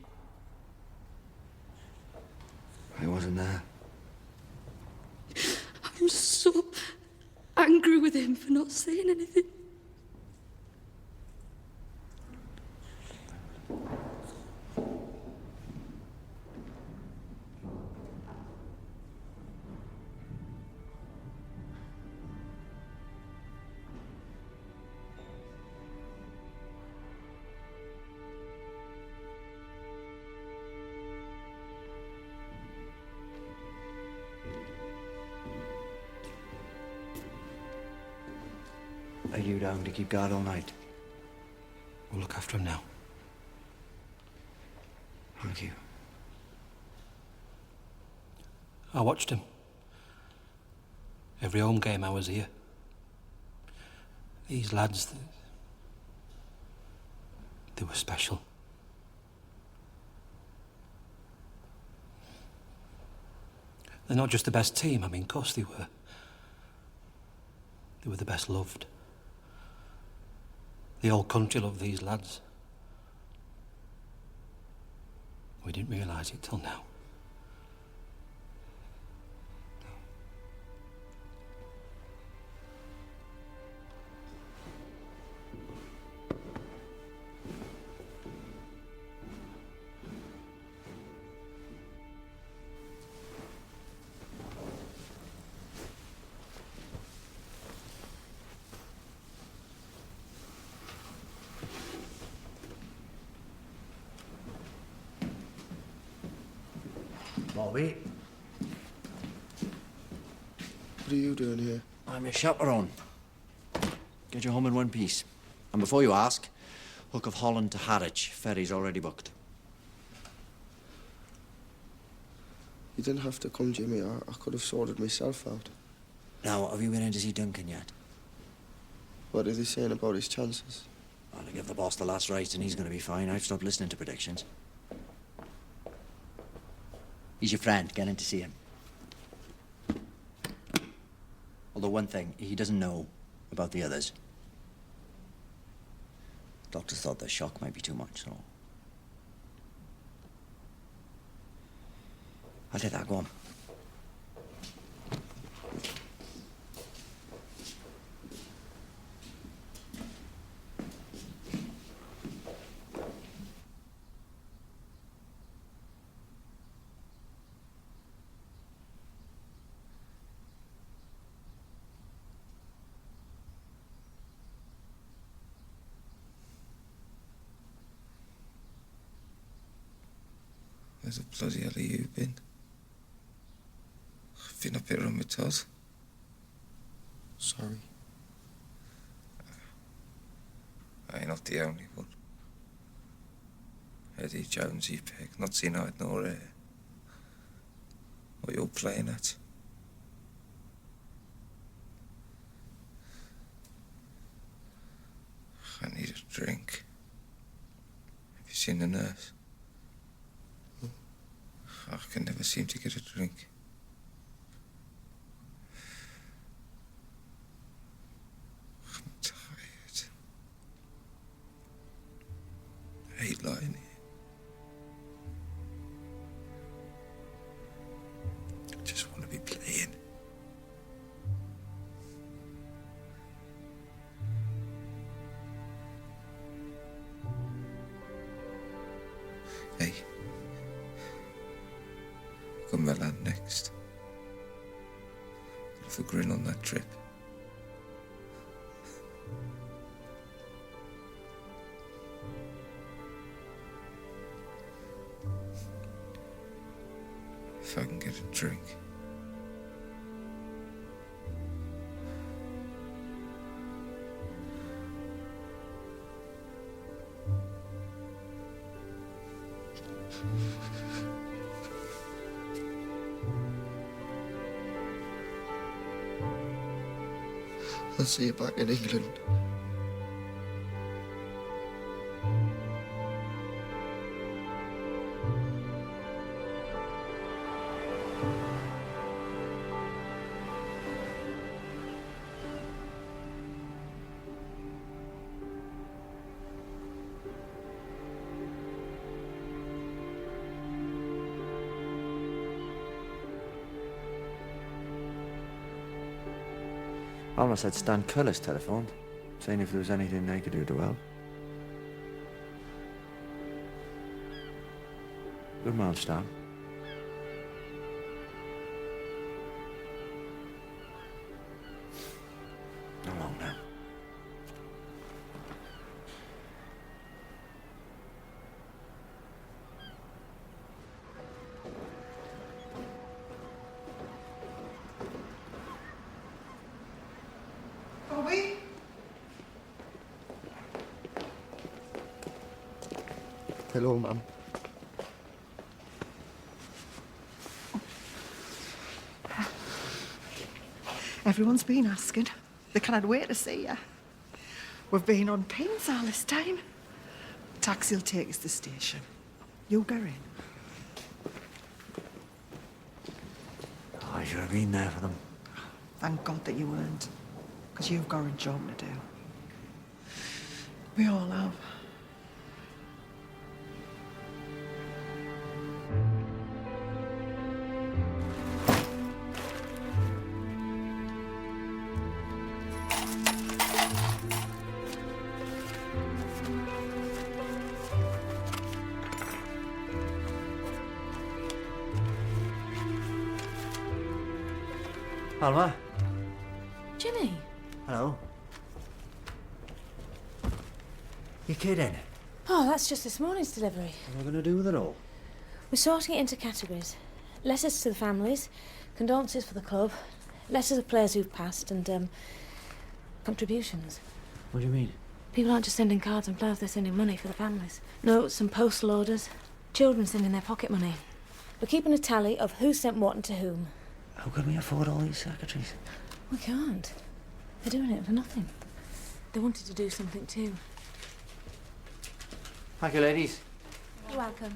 I wasn't there.
I'm so angry with him for not saying anything.
Are you down to keep guard all night?
We'll look after him now.
Thank you.
I watched him. Every home game I was here. These lads, they were special. They're not just the best team, I mean, of course they were. They were the best loved. The whole country loved these lads. We didn't realise it till now.
Bobby,
What are you doing here?
I'm your chaperone. Get you home in one piece. And before you ask, Hook of Holland to Harwich. Ferry's already booked.
You didn't have to come, Jimmy. I could have sorted myself out.
Now, have you been in to see Duncan yet?
What are they saying about his chances?
Well, to give the boss the last rites and he's going to be fine. I've stopped listening to predictions. He's your friend. Get in to see him. Although one thing, he doesn't know about the others. Doctors thought the shock might be too much, so...
I'll take that, go on.
Where's the bloody hell have you been? I've been up here on my toes. Sorry. I ain't not the only one. Eddie, Jonesy, Peg, not seen eyed nor hair. What you're playing at? I need a drink. Have you seen the nurse? I can never seem to get a drink. I'm tired. I hate lying here. I just want to be playing. Hey. Come my land next. Have a grin on that trip. If I can get a drink. I'll see you back in England.
Almost had Stan Cullis telephoned, saying if there was anything they could do to help. Good man, Stan. Not long now.
Bobby?
Hello, Mum.
Everyone's been asking. They cannot wait to see you. We've been on pins all this time. Taxi'll take us to the station. You go in.
I should have been there for them.
Thank God that you weren't, because you've got a job to do. We all have.
Alma?
Jimmy?
Hello? You kidding?
Oh, that's just this morning's delivery.
What am I going to do with it all?
We're sorting it into categories. Letters to the families, condolences for the club, letters of players who've passed, and, contributions.
What do you mean?
People aren't just sending cards and flowers, they're sending money for the families. Notes and postal orders. Children sending their pocket money. We're keeping a tally of who sent what and to whom.
How can we afford all these secretaries?
We can't. They're doing it for nothing. They wanted to do something too.
Thank you, ladies.
You're welcome.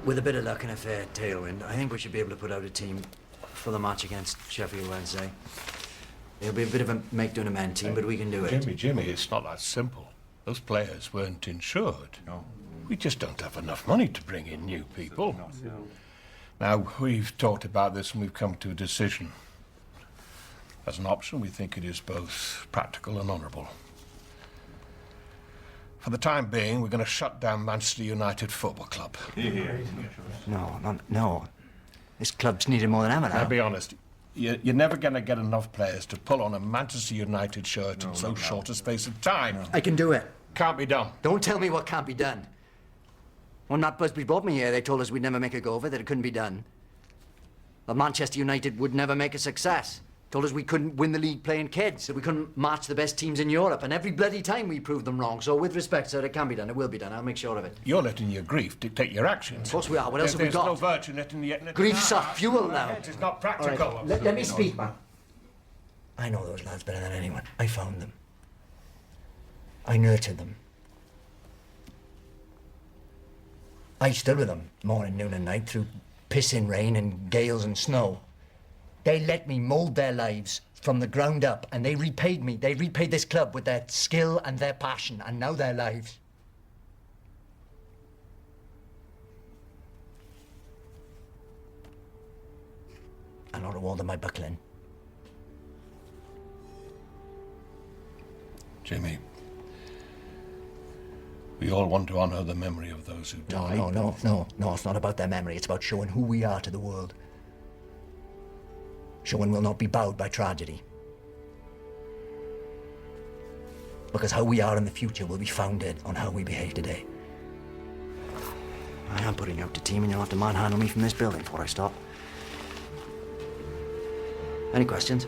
With a bit of luck and a fair tailwind, I think we should be able to put out a team for the match against Sheffield Wednesday. It'll be a bit of a make-done-a-man team, but we can do it.
Jimmy, it's not that simple. Those players weren't insured. No. We just don't have enough money to bring in new people. No. Now, we've talked about this and we've come to a decision. As an option, we think it is both practical and honourable. For the time being, we're going to shut down Manchester United Football Club.
No. This club's needed more than ever now.
I'll be honest. You're never going to get enough players to pull on a Manchester United shirt in so short a space of time.
I can do it.
Can't be done.
Don't tell me what can't be done. When Matt Busby brought me here, they told us we'd never make a go of it, that it couldn't be done. That Manchester United would never make a success. Told us we couldn't win the league playing kids, that we couldn't match the best teams in Europe, and every bloody time we proved them wrong. So with respect, sir, it can be done, it will be done, I'll make sure of it.
You're letting your grief dictate your actions.
Of course we are, what else have we got?
There's no virtue in letting the...
Grief's our fuel now.
It's not practical.
All right, let me speak, man. I know those lads better than anyone. I found them. I nurtured them. I stood with them morning, noon and night through pissing rain and gales and snow. They let me mould their lives from the ground up, and they repaid me. They repaid this club with their skill and their passion, and now their lives. And not reward them by buckling.
Jimmy, we all want to honour the memory of those who died.
No, it's not about their memory. It's about showing who we are to the world. Showing we'll not be bowed by tragedy. Because how we are in the future will be founded on how we behave today. I am putting out the team, and you'll have to manhandle me from this building before I stop. Any questions?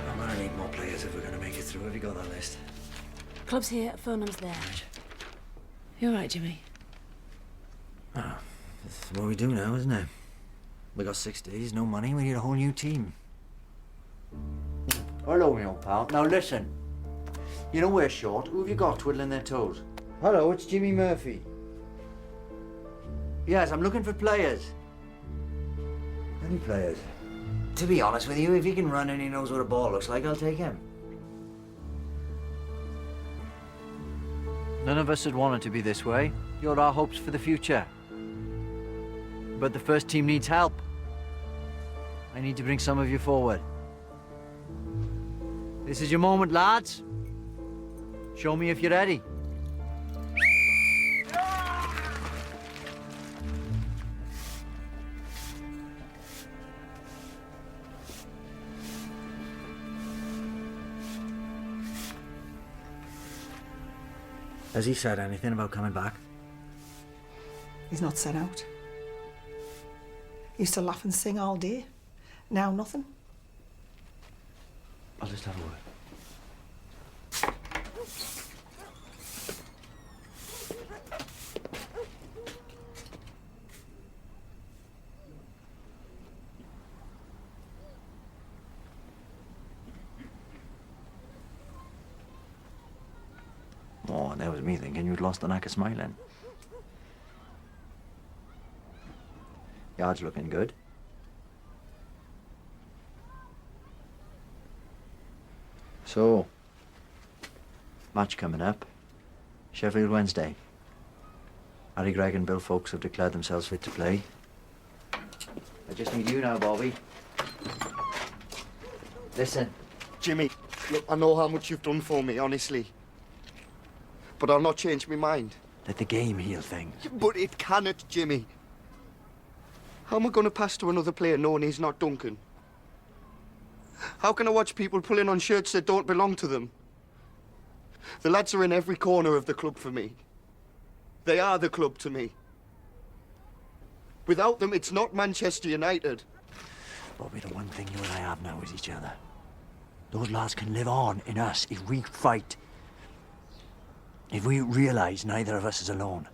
I'm gonna need more players if we're gonna make it through. Have you got that list?
Club's here, phone number's there. You all right, Jimmy?
Oh, that's what we do now, isn't it? We got 6 days, no money, we need a whole new team. Hello, my old pal. Now listen. You know we're short. Who have you got twiddling their toes? Hello, it's Jimmy Murphy. Yes, I'm looking for players. Any players? To be honest with you, if he can run and he knows what a ball looks like, I'll take him. None of us had wanted to be this way. You're our hopes for the future. But the first team needs help. I need to bring some of you forward. This is your moment, lads. Show me if you're ready. Has he said anything about coming back?
He's not set out. He used to laugh and sing all day. Now nothing.
I'll just have a word. Oh, that was me thinking you'd lost the knack of smiling. Yard's looking good. So, match coming up. Sheffield Wednesday. Harry Gregg and Bill Foulkes have declared themselves fit to play. I just need you now, Bobby. Listen.
Jimmy, look, I know how much you've done for me, honestly. But I'll not change my mind.
Let the game heal things.
But it cannot, Jimmy. How am I going to pass to another player knowing he's not Duncan? How can I watch people pulling on shirts that don't belong to them? The lads are in every corner of the club for me. They are the club to me. Without them, it's not Manchester United.
Bobby, the one thing you and I have now is each other. Those lads can live on in us if we fight. If we realise neither of us is alone.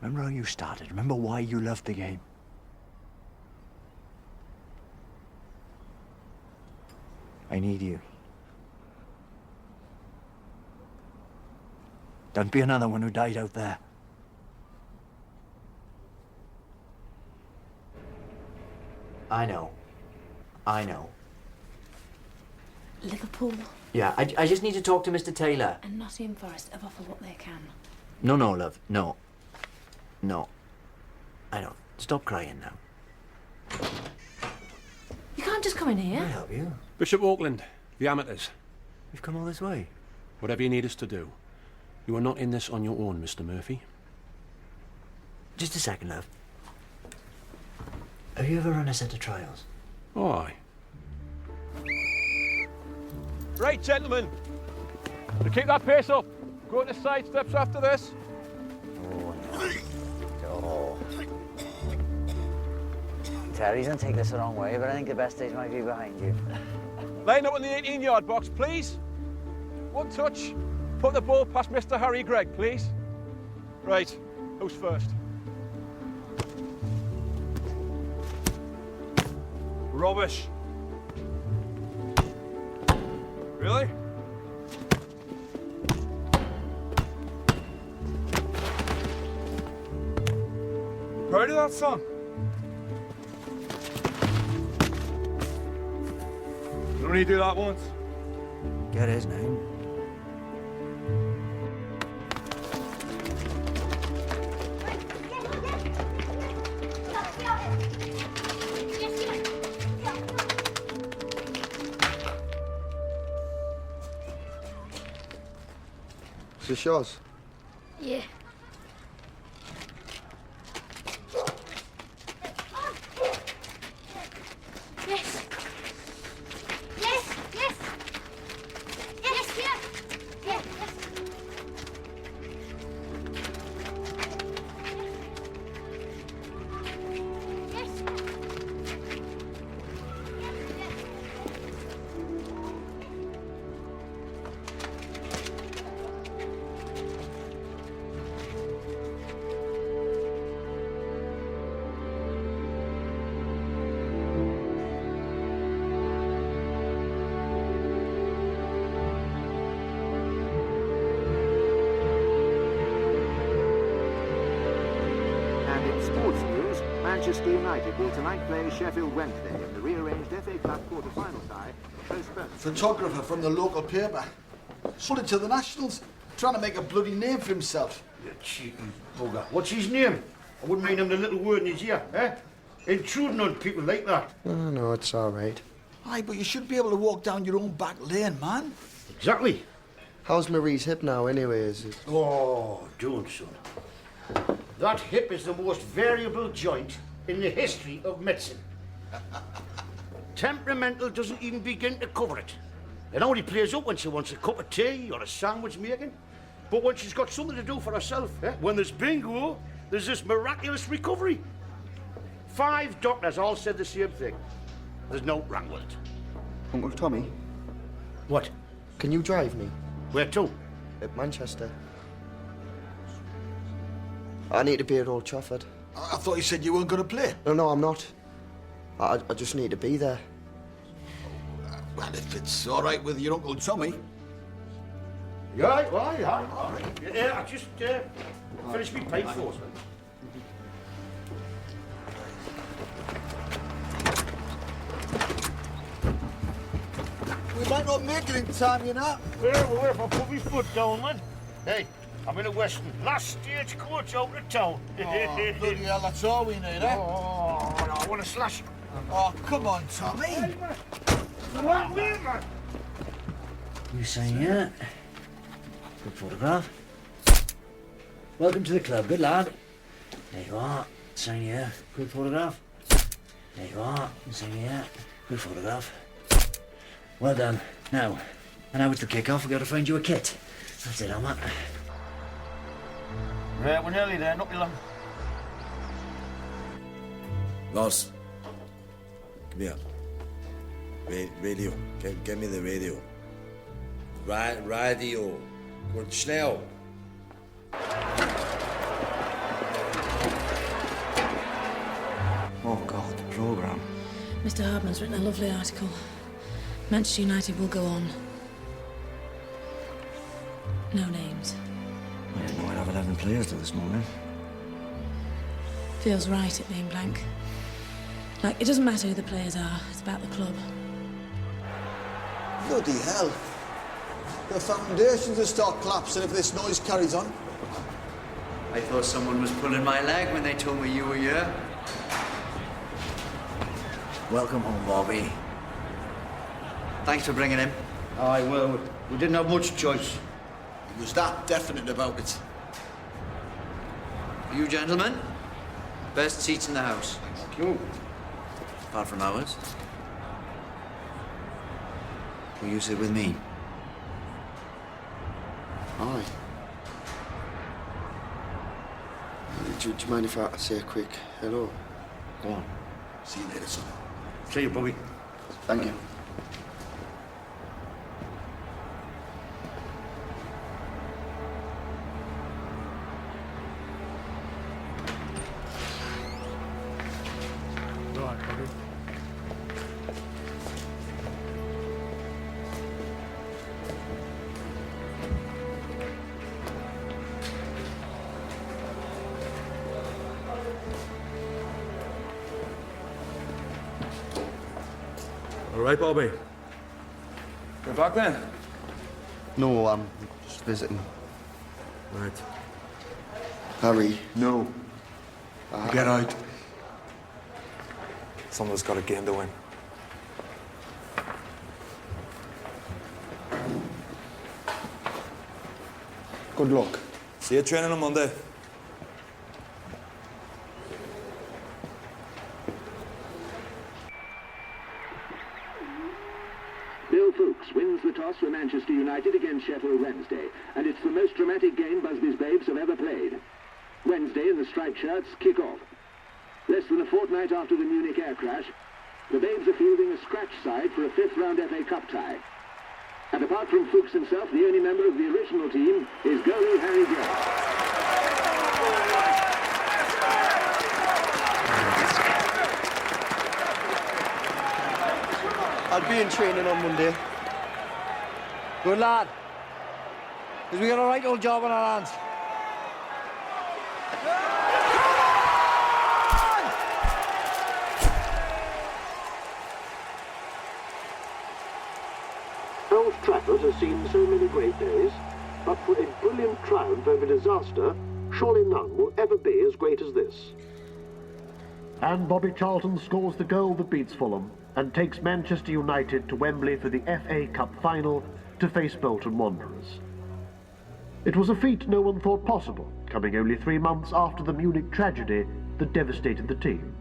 Remember how you started? Remember why you loved the game? I need you. Don't be another one who died out there. I know. I know.
Liverpool
Yeah, I just need to talk to Mr. Taylor.
and Nottingham Forest have offered what they can.
No, love. No. No. I know. Stop crying now.
You can't just come in here.
I'll help you.
Bishop Auckland, the amateurs.
You've come all this way.
Whatever you need us to do. You are not in this on your own, Mr. Murphy.
Just a second, love. Have you ever run a set of trials?
Oh, aye.
Right, gentlemen. To keep that pace up. Go to side steps after this.
Oh. Terry's gonna take this the wrong way, but I think the best days might be behind you.
Line up in the 18-yard box, please. One touch. Put the ball past Mr. Harry Gregg, please. Right. Who's first? Rubbish. Really? Proud of that, son? You only do that once.
Get his name.
Is this yours?
Yeah. Yes. Yes, yes. Yes, yeah. Yeah, yes. Yes.
And in sports news, Manchester United will tonight play Sheffield Wednesday in the rearranged FA Cup quarter-final tie postponed.
Photographer from the local paper. Sold it to the Nationals, trying to make a bloody name for himself.
You cheeky bugger. What's his name? I wouldn't mind him the little word in his ear, eh? Intruding on people like that.
Oh, no, it's all right.
Aye, but you should be able to walk down your own back lane, man.
Exactly.
How's Marie's hip now, anyway? Is it?
Oh, don't, son. That hip is the most variable joint in the history of medicine. Temperamental doesn't even begin to cover it. It only plays up when she wants a cup of tea or a sandwich making. But when she's got something to do for herself, when there's bingo, there's this miraculous recovery. 5 doctors all said the same thing. There's no wrong with it.
Uncle Tommy?
What?
Can you drive me?
Where to?
At Manchester. I need to be at Old Trafford.
I thought you said you weren't going to play.
No, I'm not. I just need to be there.
Well, if it's all right with your Uncle Tommy.
Yeah, all right. Yeah, I just finished me paint for us.
We might not make it in time, you know.
Well, if I put my foot down, man. Hey, I'm in a Western. Last stagecoach out of town.
Oh, bloody hell, that's all we need, eh?
Oh, no, I want to slash it.
Oh, come on, Tommy.
Hey, man. What way, man?
You saying yeah? Good photograph. Welcome to the club, good lad. There you are. Sign here. Good photograph. There you are. Sign here. Good photograph. Well done. Now it's the kick-off. We've got to find you a kit. That's it, Alma.
Right, we're nearly there. Not be long.
Lars, come here. Radio. Give me the radio. Radio. Go schnell.
Oh, God, the programme.
Mr. Hardman's written a lovely article. Manchester United will go on. No names.
I didn't know I'd have 11 players till this morning.
Feels right at being blank. Like, it doesn't matter who the players are, it's about the club.
Bloody hell. The foundations will start collapsing if this noise carries on.
I thought someone was pulling my leg when they told me you were here. Welcome home, Bobby. Thanks for bringing him.
Aye, well, we didn't have much choice. He was that definite about it.
You gentlemen, best seats in the house.
Thank you.
Apart from ours. Will you sit with me?
Aye. Do you mind if I say a quick hello?
Go on.
See you later, son.
See you, Bobby.
Thank you.
Right, Bobby.
All right, Bobby.
You're back then? No, I'm just visiting.
Right.
Harry.
No.
Get out.
Someone's got a game to win.
Good luck.
See you training on Monday.
Bill Fuchs wins the toss for Manchester United against Sheffield Wednesday, and it's the most dramatic game Busby's Babes have ever played. Wednesday and the striped shirts kick off. Less than a fortnight after the Munich air crash, the Babes are fielding a scratch side for a fifth-round FA Cup tie. And apart from Fuchs himself, the only member of the original team is goalie Harry Gregg.
I'll be in training on Monday.
Good lad. Because we got a right old job on our hands.
Old Trafford has seen so many great days, but for a brilliant triumph over disaster, surely none will ever be as great as this. And Bobby Charlton scores the goal that beats Fulham and takes Manchester United to Wembley for the FA Cup final to face Bolton Wanderers. It was a feat no one thought possible, coming only 3 months after the Munich tragedy that devastated the team.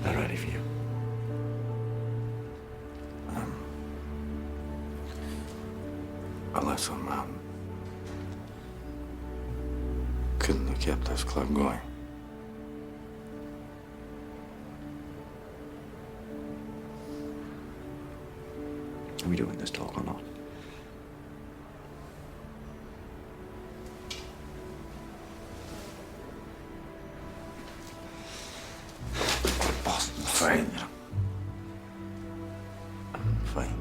They're ready for you.
Unless couldn't have kept this club going. Are we doing this talk or not? Boss, I'm fine, you know. I'm fine.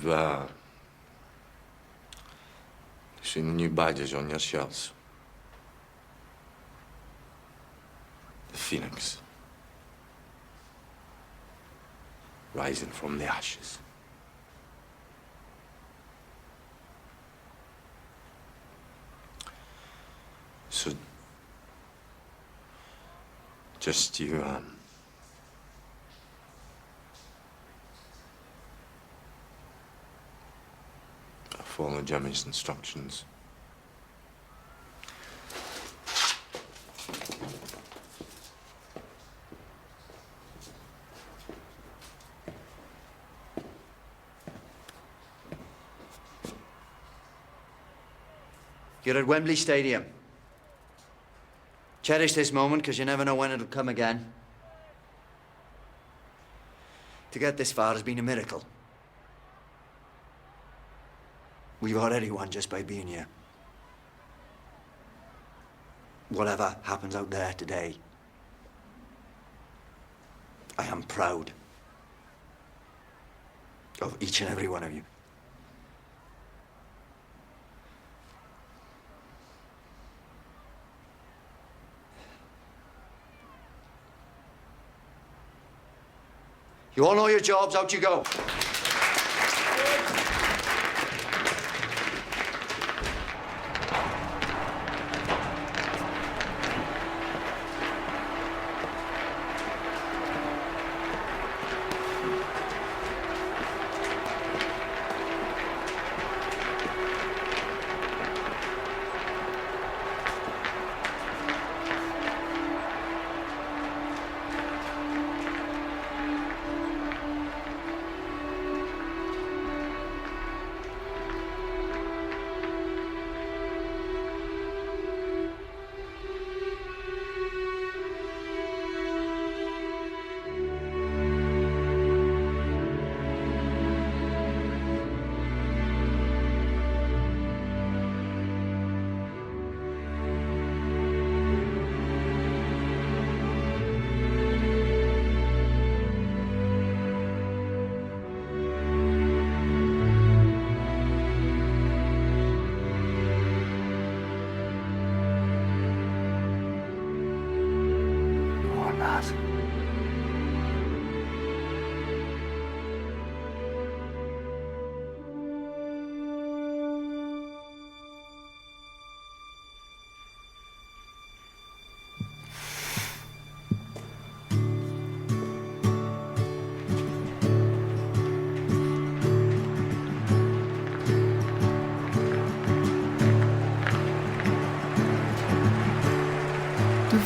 You've seen the new badges on your shirts. The phoenix. Rising from the ashes. So, just you, follow Jimmy's instructions.
You're at Wembley Stadium. Cherish this moment, because you never know when it'll come again. To get this far has been a miracle. We've already won just by being here. Whatever happens out there today, I am proud of each and every one of you. You all know your jobs, out you go.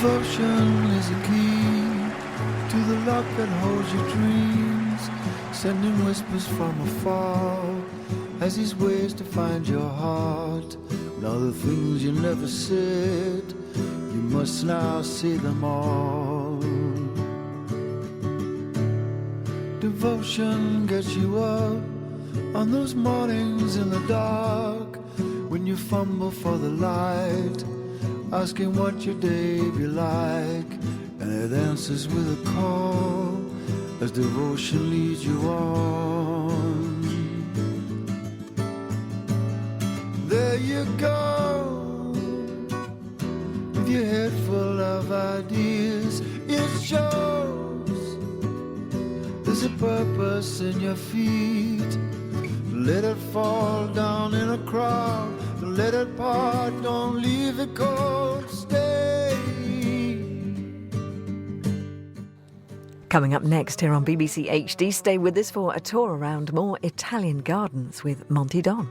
Devotion is a key to the lock that holds your dreams, sending whispers from afar as these ways to find your heart. Now the things you never said, you must now say them all. Devotion gets you up on those mornings in the dark when you fumble for the light, asking what your day be like, and it answers with a call as devotion leads you on. There you go, with your head full of ideas. It shows there's a purpose in your feet. Let it fall down in a crowd. Don't let it part, don't leave it cold, stay.
Coming up next here on BBC HD, stay with us for a tour around more Italian gardens with Monty Don.